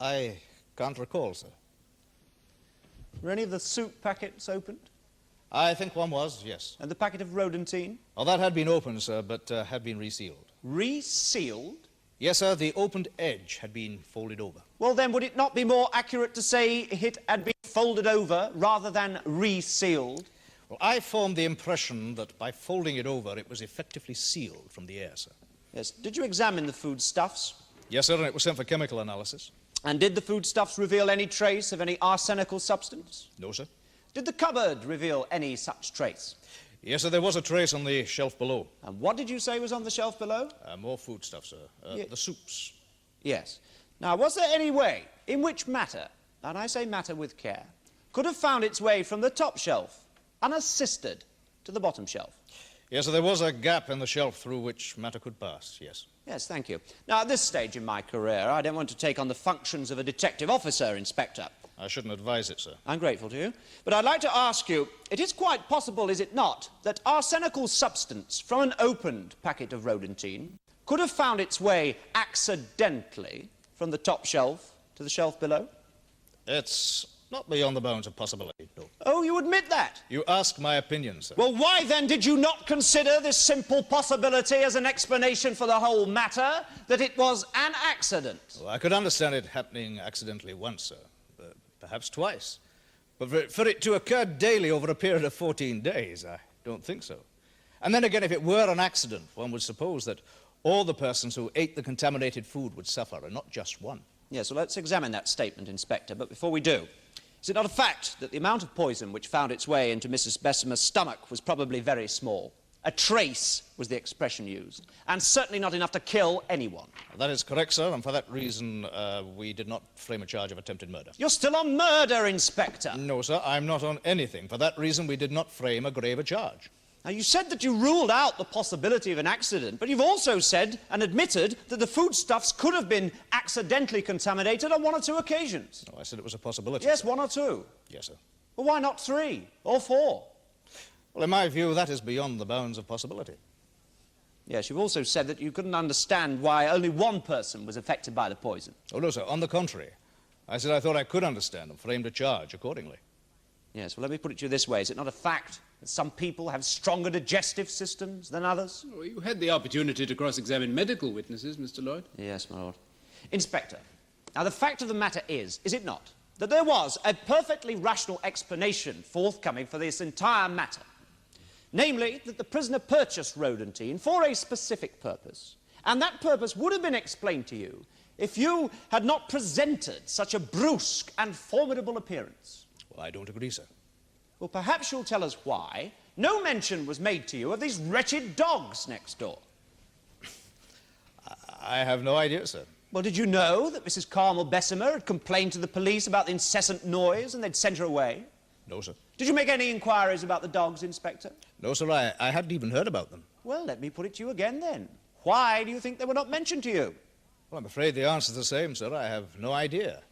I can't recall, sir. Were any of the soup packets opened? I think one was, yes. And the packet of rodentine? Oh, that had been opened, sir, but had been resealed. Resealed? Yes, sir, the opened edge had been folded over. Well, then, would it not be more accurate to say it had been folded over rather than resealed? Well, I formed the impression that by folding it over, it was effectively sealed from the air, sir. Yes. Did you examine the foodstuffs? Yes, sir, and it was sent for chemical analysis. And did the foodstuffs reveal any trace of any arsenical substance? No, sir. Did the cupboard reveal any such trace? Yes, sir, there was a trace on the shelf below. And what did you say was on the shelf below? More foodstuff, sir. The soups. Yes. Now, was there any way in which matter, and I say matter with care, could have found its way from the top shelf, unassisted, to the bottom shelf? Yes, sir, there was a gap in the shelf through which matter could pass, yes. Yes, thank you. Now, at this stage in my career, I don't want to take on the functions of a detective officer, Inspector. I shouldn't advise it, sir. I'm grateful to you. But I'd like to ask you, it is quite possible, is it not, that arsenical substance from an opened packet of rodentine could have found its way accidentally from the top shelf to the shelf below? It's not beyond the bounds of possibility, no. Oh, you admit that? You ask my opinion, sir. Well, why then did you not consider this simple possibility as an explanation for the whole matter, that it was an accident? Well, I could understand it happening accidentally once, sir. Perhaps twice. But for it to occur daily over a period of 14 days, I don't think so. And then again, if it were an accident, one would suppose that all the persons who ate the contaminated food would suffer, and not just one. Yes, well, let's examine that statement, Inspector. But before we do, is it not a fact that the amount of poison which found its way into Mrs. Bessemer's stomach was probably very small? A trace was the expression used, and certainly not enough to kill anyone. That is correct, sir, and for that reason, we did not frame a charge of attempted murder. You're still on murder, Inspector. No, sir, I'm not on anything. For that reason, we did not frame a graver charge. Now, you said that you ruled out the possibility of an accident, but you've also said and admitted that the foodstuffs could have been accidentally contaminated on 1 or 2 occasions. No, I said it was a possibility. Yes, sir. 1 or 2. Yes, sir. Well, why not 3 or 4? Well, in my view, that is beyond the bounds of possibility. Yes, you've also said that you couldn't understand why only one person was affected by the poison. Oh, no, sir. On the contrary. I said I thought I could understand and framed a charge accordingly. Yes, well, let me put it to you this way. Is it not a fact that some people have stronger digestive systems than others? Well, you had the opportunity to cross-examine medical witnesses, Mr. Lloyd. Yes, my lord. Inspector, now the fact of the matter is it not, that there was a perfectly rational explanation forthcoming for this entire matter. Namely, that the prisoner purchased rodentine for a specific purpose, and that purpose would have been explained to you if you had not presented such a brusque and formidable appearance. Well, I don't agree, sir. Well, perhaps you'll tell us why no mention was made to you of these wretched dogs next door. I have no idea, sir. Well, did you know that Mrs. Carmel Bessemer had complained to the police about the incessant noise and they'd sent her away? No, sir. Did you make any inquiries about the dogs, Inspector? No, sir, I hadn't even heard about them. Well, let me put it to you again, then. Why do you think they were not mentioned to you? Well, I'm afraid the answer's the same, sir. I have no idea.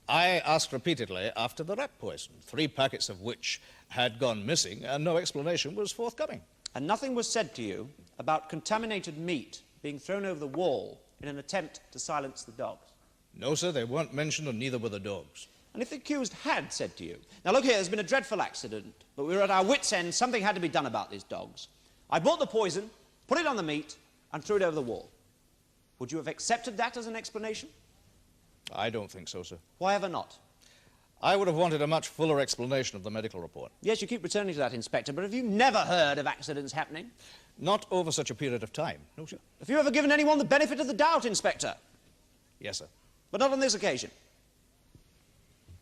I asked repeatedly after the rat poison, 3 packets of which had gone missing, and no explanation was forthcoming. And nothing was said to you about contaminated meat being thrown over the wall in an attempt to silence the dogs? No, sir, they weren't mentioned, and neither were the dogs. And if the accused had said to you, now look here, there's been a dreadful accident, but we were at our wits' end, something had to be done about these dogs. I bought the poison, put it on the meat, and threw it over the wall. Would you have accepted that as an explanation? I don't think so, sir. Why ever not? I would have wanted a much fuller explanation of the medical report. Yes, you keep returning to that, Inspector, but have you never heard of accidents happening? Not over such a period of time. No, sir. Have you ever given anyone the benefit of the doubt, Inspector? Yes, sir. But not on this occasion.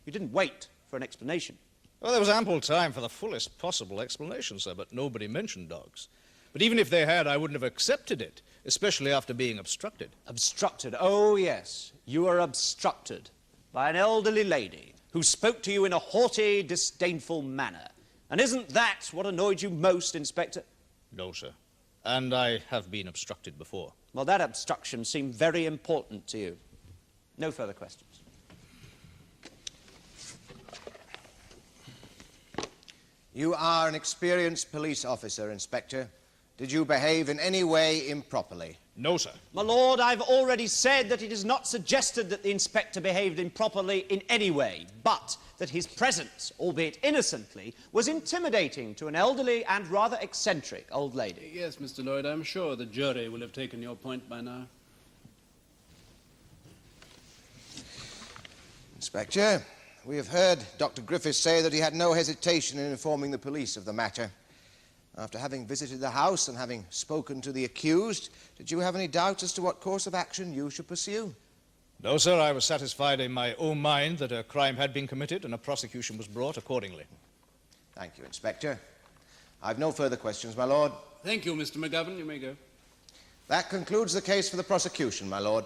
You didn't wait for an explanation. Well, there was ample time for the fullest possible explanation, sir, but nobody mentioned dogs. But even if they had, I wouldn't have accepted it, especially after being obstructed. Obstructed? Oh, yes. You were obstructed by an elderly lady who spoke to you in a haughty, disdainful manner. And isn't that what annoyed you most, Inspector? No, sir. And I have been obstructed before. Well, that obstruction seemed very important to you. No further questions. You are an experienced police officer, Inspector. Did you behave in any way improperly? No, sir. My lord, I've already said that it is not suggested that the inspector behaved improperly in any way, but that his presence, albeit innocently, was intimidating to an elderly and rather eccentric old lady. Yes, Mr. Lloyd, I'm sure the jury will have taken your point by now. Inspector, we have heard Dr. Griffiths say that he had no hesitation in informing the police of the matter. After having visited the house and having spoken to the accused, did you have any doubts as to what course of action you should pursue? No, sir. I was satisfied in my own mind that a crime had been committed and a prosecution was brought accordingly. Thank you, Inspector. I've no further questions, my lord. Thank you, Mr. McGovern. You may go. That concludes the case for the prosecution, my lord.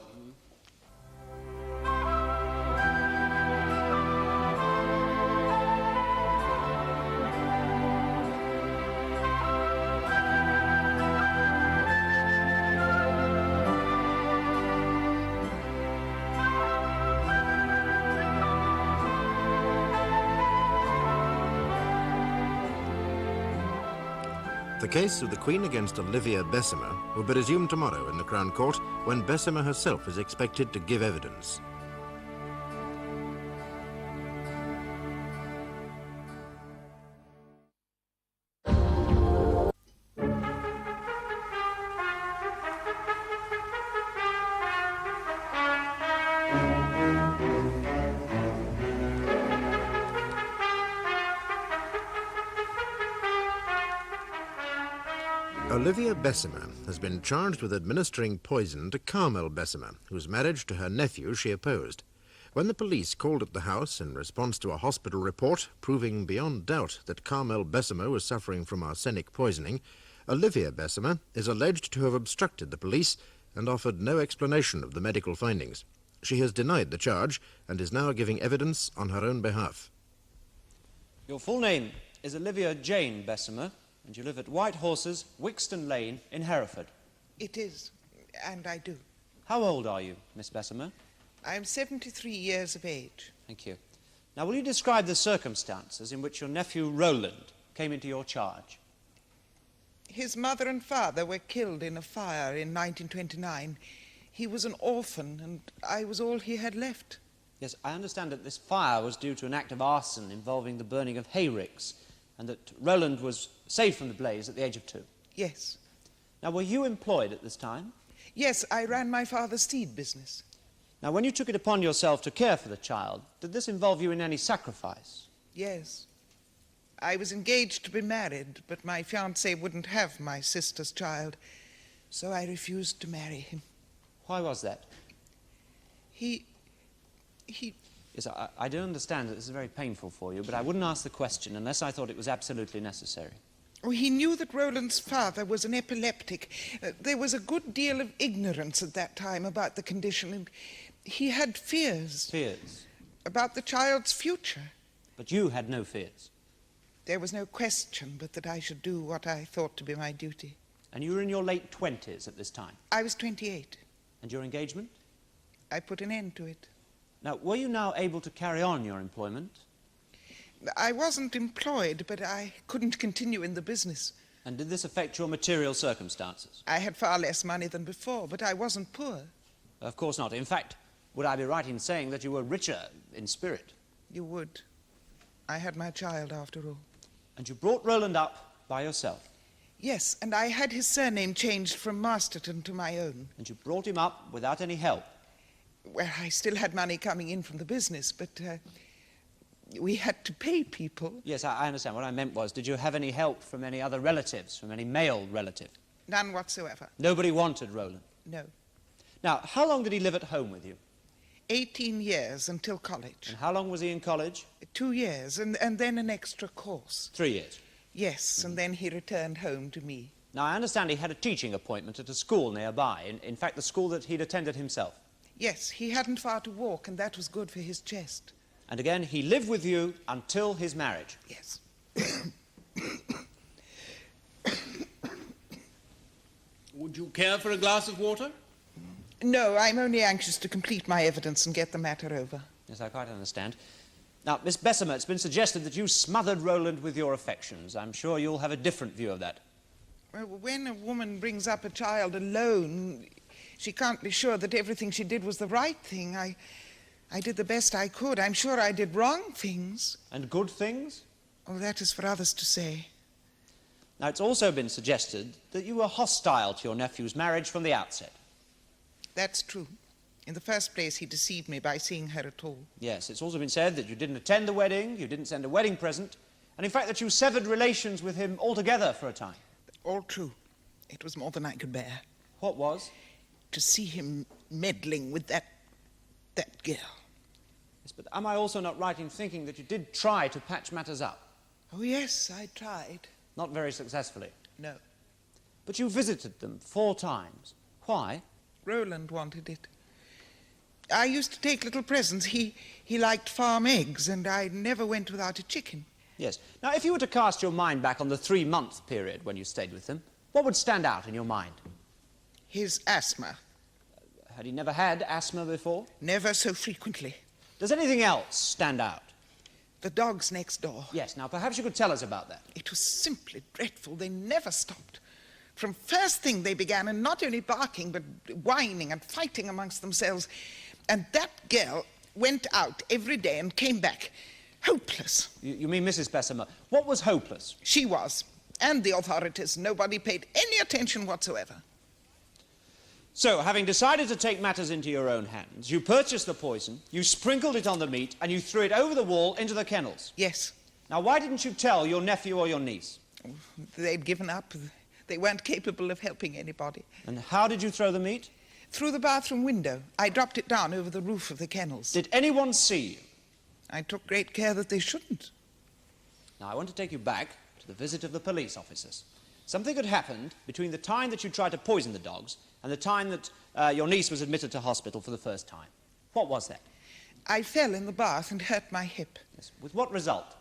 The case of the Queen against Olivia Bessemer will be resumed tomorrow in the Crown Court when Bessemer herself is expected to give evidence. Olivia Bessemer has been charged with administering poison to Carmel Bessemer, whose marriage to her nephew she opposed. When the police called at the house in response to a hospital report proving beyond doubt that Carmel Bessemer was suffering from arsenic poisoning, Olivia Bessemer is alleged to have obstructed the police and offered no explanation of the medical findings. She has denied the charge and is now giving evidence on her own behalf. Your full name is Olivia Jane Bessemer, and you live at White Horses, Wixton Lane, in Hereford. It is, and I do. How old are you, Miss Bessemer? I'm 73 years of age. Thank you. Now, will you describe the circumstances in which your nephew Roland came into your charge? His mother and father were killed in a fire in 1929. He was an orphan, and I was all he had left. Yes, I understand that this fire was due to an act of arson involving the burning of hayricks, and that Roland was saved from the blaze at the age of 2. Yes. Now, were you employed at this time? Yes, I ran my father's seed business. Now, when you took it upon yourself to care for the child, did this involve you in any sacrifice? Yes. I was engaged to be married, but my fiancé wouldn't have my sister's child, so I refused to marry him. Why was that? He... Yes, I do understand that this is very painful for you, but I wouldn't ask the question unless I thought it was absolutely necessary. Oh, he knew that Roland's father was an epileptic. There was a good deal of ignorance at that time about the condition, and he had fears. Fears? About the child's future. But you had no fears? There was no question but that I should do what I thought to be my duty. And you were in your late 20s at this time? I was 28. And your engagement? I put an end to it. Now, were you now able to carry on your employment? I wasn't employed, but I couldn't continue in the business. And did this affect your material circumstances? I had far less money than before, but I wasn't poor. Of course not. In fact, would I be right in saying that you were richer in spirit? You would. I had my child, after all. And you brought Roland up by yourself? Yes, and I had his surname changed from Masterton to my own. And you brought him up without any help? Well, I still had money coming in from the business, but we had to pay people. Yes, I understand. What I meant was, did you have any help from any other relatives, from any male relative? None whatsoever. Nobody wanted Roland? No. Now, how long did he live at home with you? 18 years until college. And how long was he in college? 2 years, and then an extra course. 3 years? Yes, and then he returned home to me. Now, I understand he had a teaching appointment at a school nearby, in fact, the school that he'd attended himself. Yes, he hadn't far to walk, and that was good for his chest. And again, he lived with you until his marriage? Yes. Would you care for a glass of water? No, I'm only anxious to complete my evidence and get the matter over. Yes, I quite understand. Now, Miss Bessemer, it's been suggested that you smothered Roland with your affections. I'm sure you'll have a different view of that. Well, when a woman brings up a child alone, she can't be sure that everything she did was the right thing. I did the best I could. I'm sure I did wrong things. And good things? Oh, that is for others to say. Now, it's also been suggested that you were hostile to your nephew's marriage from the outset. That's true. In the first place, he deceived me by seeing her at all. Yes, it's also been said that you didn't attend the wedding, you didn't send a wedding present, and in fact that you severed relations with him altogether for a time. All true. It was more than I could bear. What was? To see him meddling with that girl. Yes, but am I also not right in thinking that you did try to patch matters up? Oh, yes, I tried. Not very successfully. No. But you visited them 4 times. Why? Roland wanted it. I used to take little presents. He liked farm eggs, and I never went without a chicken. Yes. Now, if you were to cast your mind back on the 3-month period when you stayed with them, what would stand out in your mind? His asthma. Had he never had asthma before? Never so frequently. Does anything else stand out? The dogs next door. Yes. Now, perhaps you could tell us about that. It was simply dreadful. They never stopped. From first thing they began, and not only barking, but whining and fighting amongst themselves. And that girl went out every day and came back hopeless. You mean Mrs. Bessemer. What was hopeless? She was. And the authorities. Nobody paid any attention whatsoever. So, having decided to take matters into your own hands, you purchased the poison, you sprinkled it on the meat, and you threw it over the wall into the kennels. Yes. Now, why didn't you tell your nephew or your niece? They'd given up. They weren't capable of helping anybody. And how did you throw the meat? Through the bathroom window. I dropped it down over the roof of the kennels. Did anyone see you? I took great care that they shouldn't. Now, I want to take you back to the visit of the police officers. Something had happened between the time that you tried to poison the dogs and the time that your niece was admitted to hospital for the first time. What was that? I fell in the bath and hurt my hip. Yes. With what result?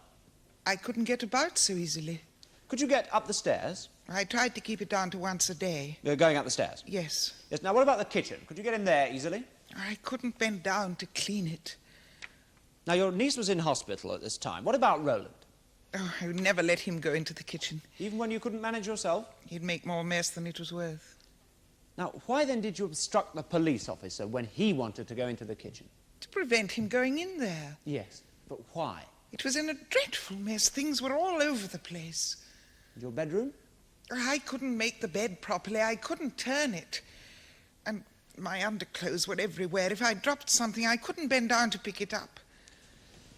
I couldn't get about so easily. Could you get up the stairs? I tried to keep it down to once a day. You're going up the stairs? Yes. Yes. Now, what about the kitchen? Could you get in there easily? I couldn't bend down to clean it. Now, your niece was in hospital at this time. What about Roland? Oh, I would never let him go into the kitchen. Even when you couldn't manage yourself? He'd make more mess than it was worth. Now, why then did you obstruct the police officer when he wanted to go into the kitchen? To prevent him going in there. Yes, but why? It was in a dreadful mess. Things were all over the place. Your bedroom? I couldn't make the bed properly. I couldn't turn it. And my underclothes were everywhere. If I dropped something, I couldn't bend down to pick it up.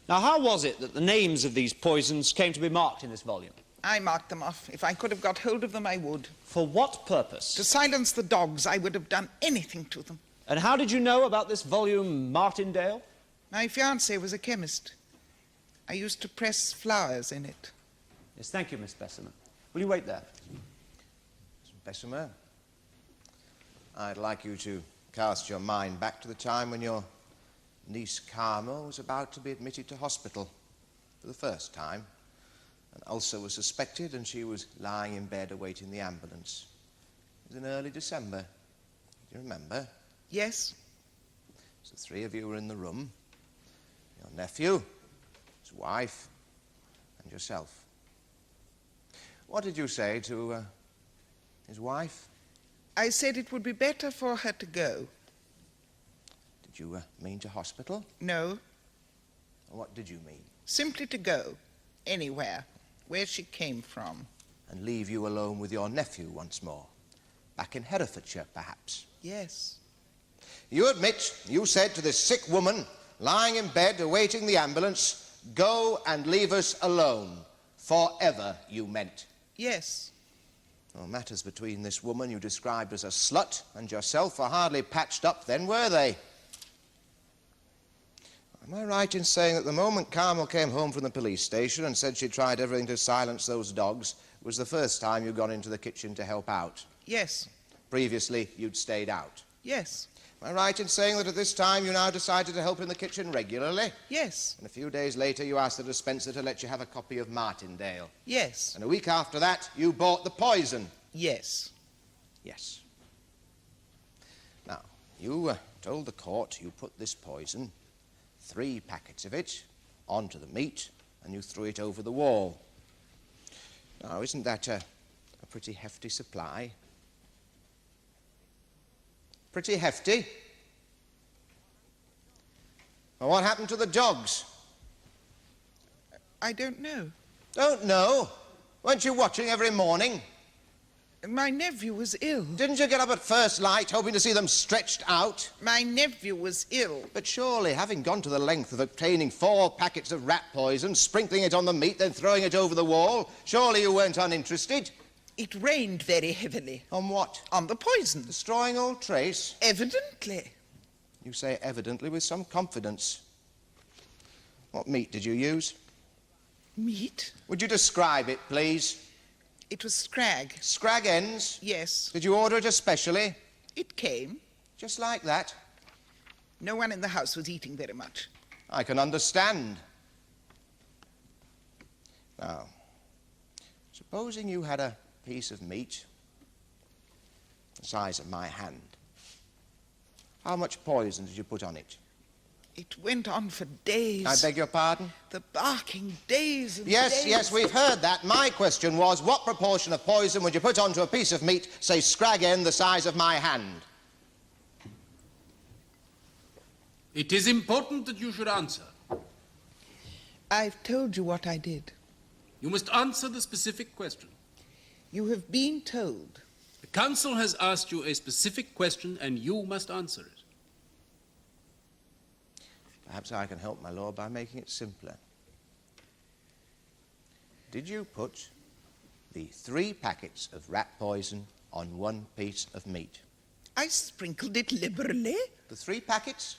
Now, how was it that the names of these poisons came to be marked in this volume? I marked them off. If I could have got hold of them, I would. For what purpose? To silence the dogs. I would have done anything to them. And how did you know about this volume, Martindale? My fiancé was a chemist. I used to press flowers in it. Yes, thank you, Miss Bessemer. Will you wait there? Miss Bessemer, I'd like you to cast your mind back to the time when your niece Carmel was about to be admitted to hospital for the first time. An ulcer was suspected and she was lying in bed awaiting the ambulance. It was in early December. Do you remember? Yes. So 3 of you were in the room. Your nephew, his wife, and yourself. What did you say to his wife? I said it would be better for her to go. Did you mean to hospital? No, What did you mean? simply to go. Anywhere. Where she came from. And leave you alone with your nephew once more? Back in Herefordshire, perhaps? Yes. You admit you said to this sick woman, lying in bed awaiting the ambulance, go and leave us alone. Forever, you meant. Yes. Well, matters between this woman you described as a slut and yourself are hardly patched up then, were they? Am I right in saying that the moment Carmel came home from the police station and said she tried everything to silence those dogs, it was the first time you'd gone into the kitchen to help out? Yes. Previously, you'd stayed out. Yes. Am I right in saying that at this time you now decided to help in the kitchen regularly? Yes. And a few days later you asked the dispenser to let you have a copy of Martindale? Yes. And a week after that you bought the poison? Yes. Yes. Now, you told the court you put this poison, 3 packets of it, onto the meat, and you threw it over the wall. Now, isn't that a pretty hefty supply? Pretty hefty? Well, what happened to the dogs? I don't know. Don't know? Weren't you watching every morning? My nephew was ill. Didn't you get up at first light, hoping to see them stretched out? My nephew was ill. But surely, having gone to the length of obtaining 4 packets of rat poison, sprinkling it on the meat, then throwing it over the wall, surely you weren't uninterested? It rained very heavily. On what? On the poison. Destroying all trace? Evidently. You say evidently with some confidence. What meat did you use? Meat? Would you describe it, please? It was scrag. Scrag ends? Yes. Did you order it especially? It came. Just like that? No one in the house was eating very much. I can understand. Now, supposing you had a piece of meat the size of my hand. How much poison did you put on it? It went on for days. I beg your pardon? The barking, days and Yes, days. yes, we've heard that. My question was, what proportion of poison would you put onto a piece of meat, say scrag end the size of my hand? It is important that you should answer. I've told you what I did. You must answer the specific question. You have been told. The counsel has asked you a specific question, and you must answer it. Perhaps I can help, my lord, by making it simpler. Did you put the 3 packets of rat poison on 1 piece of meat? I sprinkled it liberally. The 3 packets?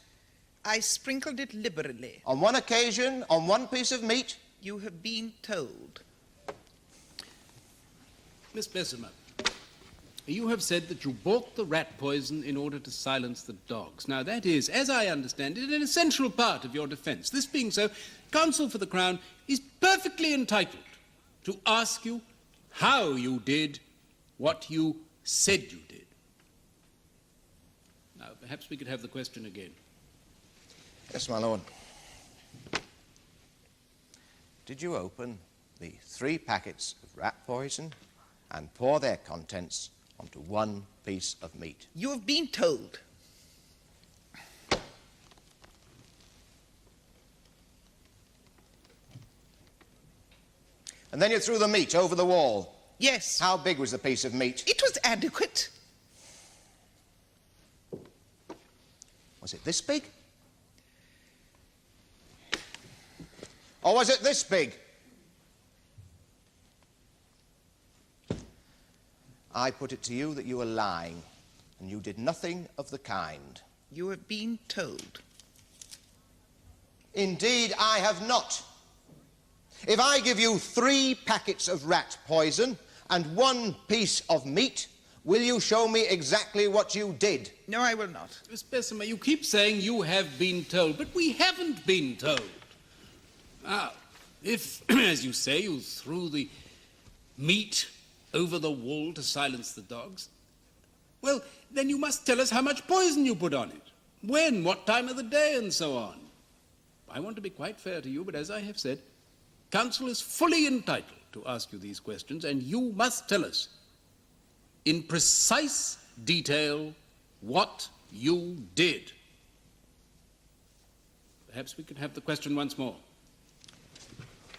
I sprinkled it liberally. On 1 occasion, on 1 piece of meat? You have been told. Miss Bessemer, you have said that you bought the rat poison in order to silence the dogs. Now, that is, as I understand it, an essential part of your defense. This being so, counsel for the Crown is perfectly entitled to ask you how you did what you said you did. Now, perhaps we could have the question again. Yes, my lord. Did you open the 3 packets of rat poison and pour their contents onto 1 piece of meat? You have been told. And then you threw the meat over the wall? Yes. How big was the piece of meat? It was adequate. Was it this big? Or was it this big? I put it to you that you were lying, and you did nothing of the kind. You have been told. Indeed, I have not. If I give you 3 packets of rat poison and 1 piece of meat, will you show me exactly what you did? No, I will not. Miss Bessemer, you keep saying you have been told, but we haven't been told. Now, if, as you say, you threw the meat over the wall to silence the dogs, well, then you must tell us how much poison you put on it. When? What time of the day? And so on. I want to be quite fair to you, but as I have said, counsel is fully entitled to ask you these questions, and you must tell us in precise detail what you did. Perhaps we could have the question once more.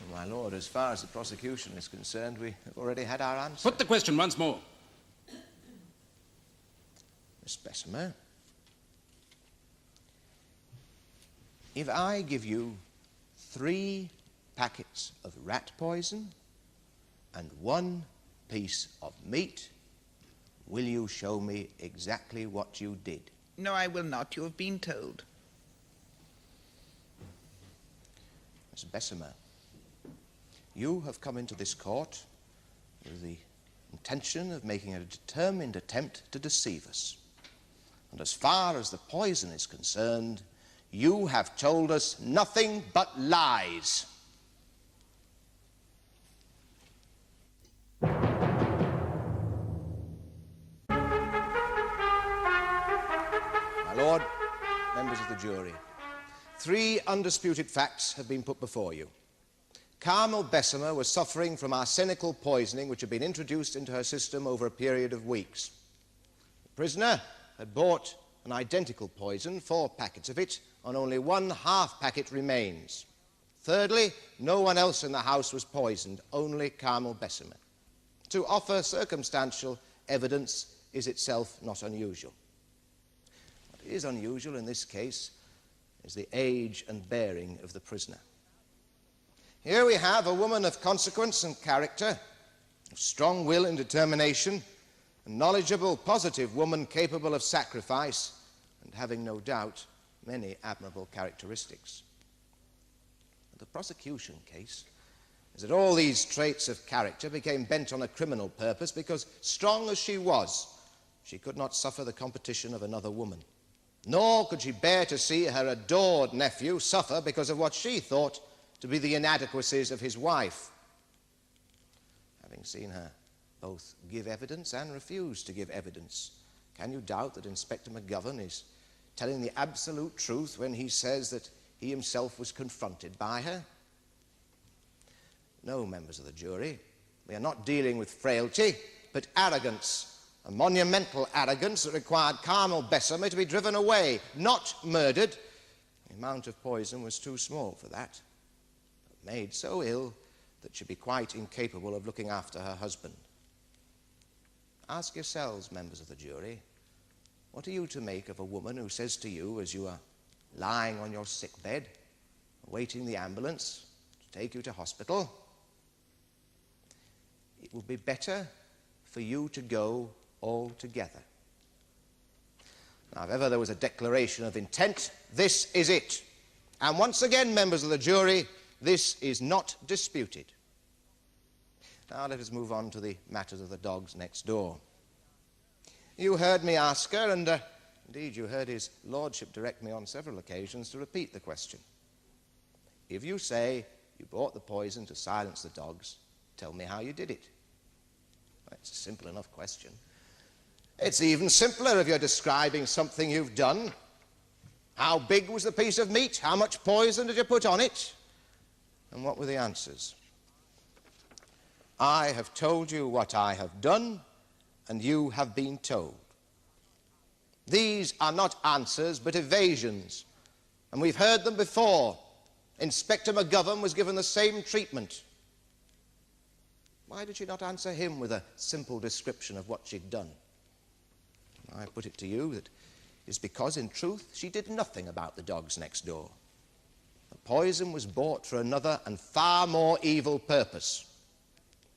Well, my lord, as far as the prosecution is concerned, we have already had our answer. Put the question once more. Miss Bessemer, if I give you 3 packets of rat poison and 1 piece of meat, will you show me exactly what you did? No, I will not. You have been told. Miss Bessemer, you have come into this court with the intention of making a determined attempt to deceive us. And as far as the poison is concerned, you have told us nothing but lies. My lord, members of the jury, 3 undisputed facts have been put before you. Carmel Bessemer was suffering from arsenical poisoning which had been introduced into her system over a period of weeks. The prisoner had bought an identical poison, 4 packets of it, and only 1/2 packet remains. Thirdly, no one else in the house was poisoned, only Carmel Bessemer. To offer circumstantial evidence is itself not unusual. What is unusual in this case is the age and bearing of the prisoner. Here we have a woman of consequence and character, of strong will and determination, a knowledgeable, positive woman capable of sacrifice and having, no doubt, many admirable characteristics. The prosecution case is that all these traits of character became bent on a criminal purpose because, strong as she was, she could not suffer the competition of another woman. Nor could she bear to see her adored nephew suffer because of what she thought to be the inadequacies of his wife. Having seen her both give evidence and refuse to give evidence, can you doubt that Inspector McGovern is telling the absolute truth when he says that he himself was confronted by her? No, members of the jury, we are not dealing with frailty, but arrogance, a monumental arrogance that required Carmel Bessemer to be driven away, not murdered. The amount of poison was too small for that, but made so ill that she'd be quite incapable of looking after her husband. Ask yourselves, members of the jury, what are you to make of a woman who says to you as you are lying on your sick bed, awaiting the ambulance to take you to hospital, it would be better for you to go altogether? Now, if ever there was a declaration of intent, this is it. And once again, members of the jury, this is not disputed. Now let us move on to the matters of the dogs next door. You heard me ask her, and indeed you heard his lordship direct me on several occasions to repeat the question. If you say you bought the poison to silence the dogs, tell me how you did it. That's a simple enough question. It's even simpler if you're describing something you've done. How big was the piece of meat? How much poison did you put on it? And what were the answers? I have told you what I have done, and you have been told. These are not answers, but evasions, and we've heard them before. Inspector McGovern was given the same treatment. Why did she not answer him with a simple description of what she'd done? I put it to you that it's because, in truth, she did nothing about the dogs next door. The poison was bought for another and far more evil purpose.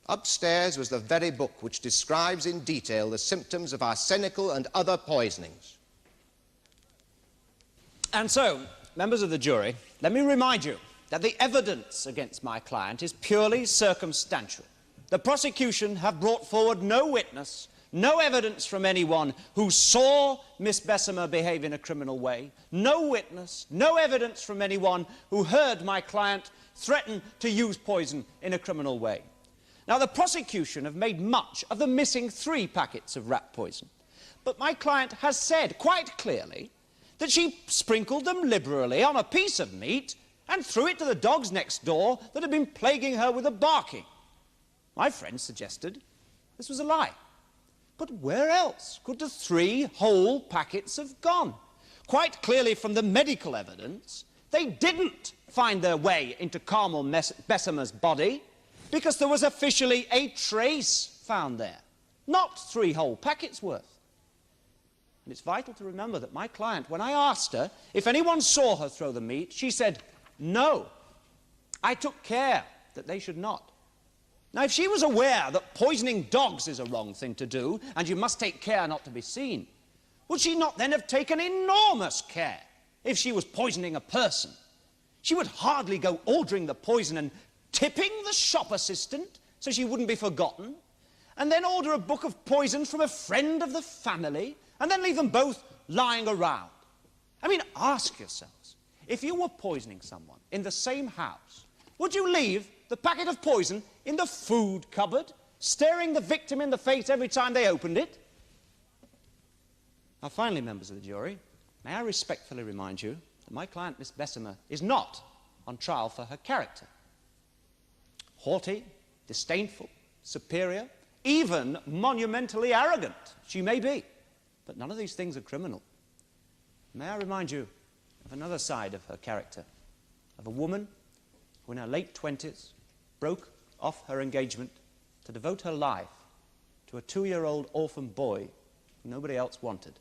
Upstairs was the very book which describes in detail the symptoms of arsenical and other poisonings. And so, members of the jury, let me remind you that the evidence against my client is purely circumstantial. The prosecution have brought forward no witness, no evidence from anyone who saw Miss Bessemer behave in a criminal way, no witness, no evidence from anyone who heard my client threaten to use poison in a criminal way. Now, the prosecution have made much of the missing 3 packets of rat poison, but my client has said quite clearly that she sprinkled them liberally on a piece of meat and threw it to the dogs next door that had been plaguing her with a barking. My friend suggested this was a lie. But where else could the 3 whole packets have gone? Quite clearly from the medical evidence, they didn't find their way into Carmel Bessemer's body because there was officially a trace found there, not 3 whole packets worth. And it's vital to remember that my client, when I asked her if anyone saw her throw the meat, she said, no, I took care that they should not. Now, if she was aware that poisoning dogs is a wrong thing to do, and you must take care not to be seen, would she not then have taken enormous care if she was poisoning a person? She would hardly go ordering the poison and tipping the shop assistant so she wouldn't be forgotten, and then order a book of poison from a friend of the family, and then leave them both lying around. I mean, ask yourselves, if you were poisoning someone in the same house, would you leave the packet of poison in the food cupboard, staring the victim in the face every time they opened it? Now, finally, members of the jury, may I respectfully remind you that my client, Miss Bessemer, is not on trial for her character. Haughty, disdainful, superior, even monumentally arrogant she may be, but none of these things are criminal. May I remind you of another side of her character, of a woman who in her late 20s broke off her engagement to devote her life to a 2-year-old orphan boy who nobody else wanted.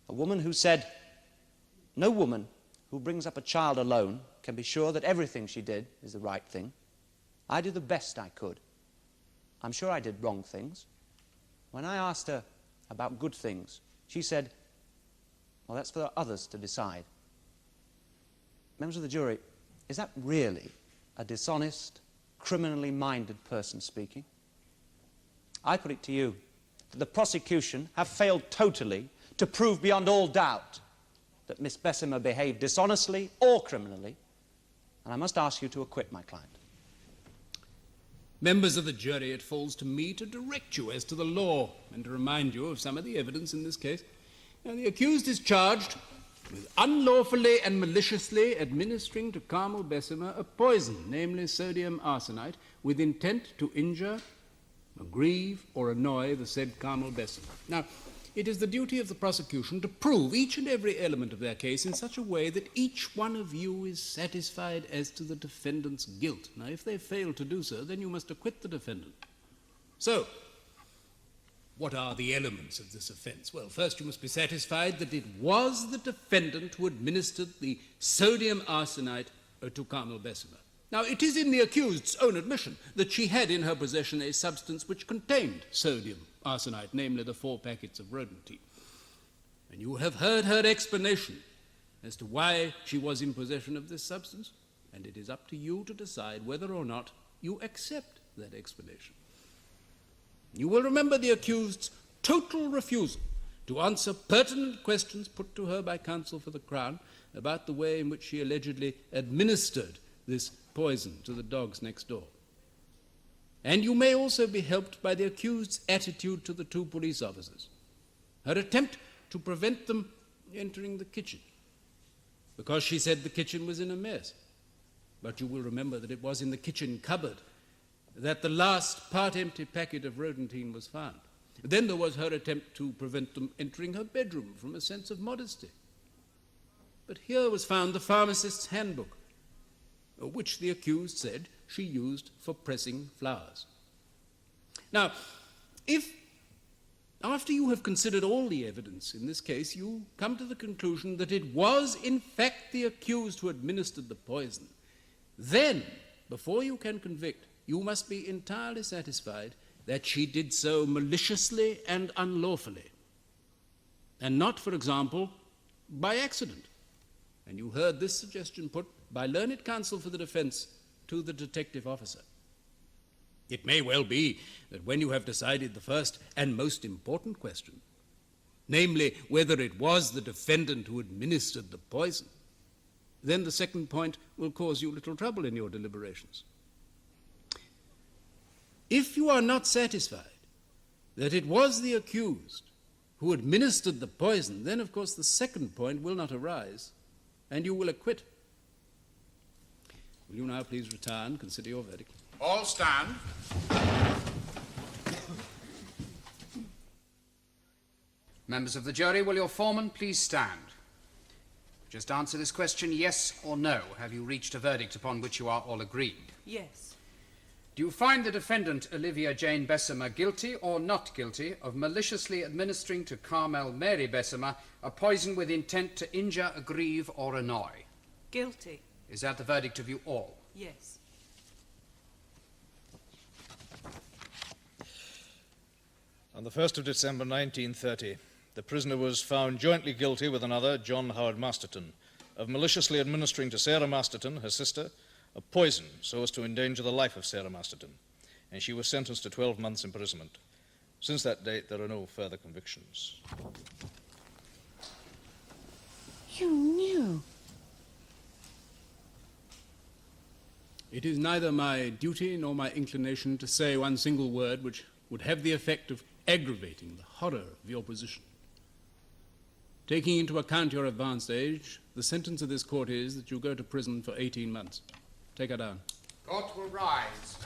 A woman who said, no woman who brings up a child alone can be sure that everything she did is the right thing. I did the best I could. I'm sure I did wrong things. When I asked her about good things, she said, well, that's for others to decide. Members of the jury, is that really a dishonest, criminally minded person speaking? I put it to you that the prosecution have failed totally to prove beyond all doubt that Miss Bessemer behaved dishonestly or criminally, and I must ask you to acquit my client. Members of the jury, it falls to me to direct you as to the law and to remind you of some of the evidence in this case. Now, the accused is charged with unlawfully and maliciously administering to Carmel Bessemer a poison, namely sodium arsenite, with intent to injure, aggrieve, or annoy the said Carmel Bessemer. Now, it is the duty of the prosecution to prove each and every element of their case in such a way that each one of you is satisfied as to the defendant's guilt. Now, if they fail to do so, then you must acquit the defendant. So, what are the elements of this offence? Well, first you must be satisfied that it was the defendant who administered the sodium arsenite to Carmel Bessemer. Now, it is in the accused's own admission that she had in her possession a substance which contained sodium arsenite, namely the 4 packets of rodentine. And you have heard her explanation as to why she was in possession of this substance, and it is up to you to decide whether or not you accept that explanation. You will remember the accused's total refusal to answer pertinent questions put to her by counsel for the Crown about the way in which she allegedly administered this poison to the dogs next door. And you may also be helped by the accused's attitude to the 2 police officers, her attempt to prevent them entering the kitchen, because she said the kitchen was in a mess. But you will remember that it was in the kitchen cupboard that the last part-empty packet of rodentine was found. Then there was her attempt to prevent them entering her bedroom from a sense of modesty. But here was found the pharmacist's handbook, which the accused said she used for pressing flowers. Now, if, after you have considered all the evidence in this case, you come to the conclusion that it was in fact the accused who administered the poison, then, before you can convict, you must be entirely satisfied that she did so maliciously and unlawfully, and not, for example, by accident. And you heard this suggestion put by learned counsel for the defense to the detective officer. It may well be that when you have decided the first and most important question, namely whether it was the defendant who administered the poison, then the second point will cause you little trouble in your deliberations. If you are not satisfied that it was the accused who administered the poison, then, of course, the second point will not arise, and you will acquit. Will you now please retire and consider your verdict? All stand. Members of the jury, will your foreman please stand? Just answer this question, yes or no. Have you reached a verdict upon which you are all agreed? Yes. Do you find the defendant, Olivia Jane Bessemer, guilty or not guilty of maliciously administering to Carmel Mary Bessemer a poison with intent to injure, aggrieve, or annoy? Guilty. Is that the verdict of you all? Yes. On the 1st of December 1930, the prisoner was found jointly guilty with another, John Howard Masterton, of maliciously administering to Sarah Masterton, her sister, a poison so as to endanger the life of Sarah Masterton, and she was sentenced to 12 months' imprisonment. Since that date, there are no further convictions. You knew. It is neither my duty nor my inclination to say one single word which would have the effect of aggravating the horror of your position. Taking into account your advanced age, the sentence of this court is that you go to prison for 18 months. Take her down. Court will rise.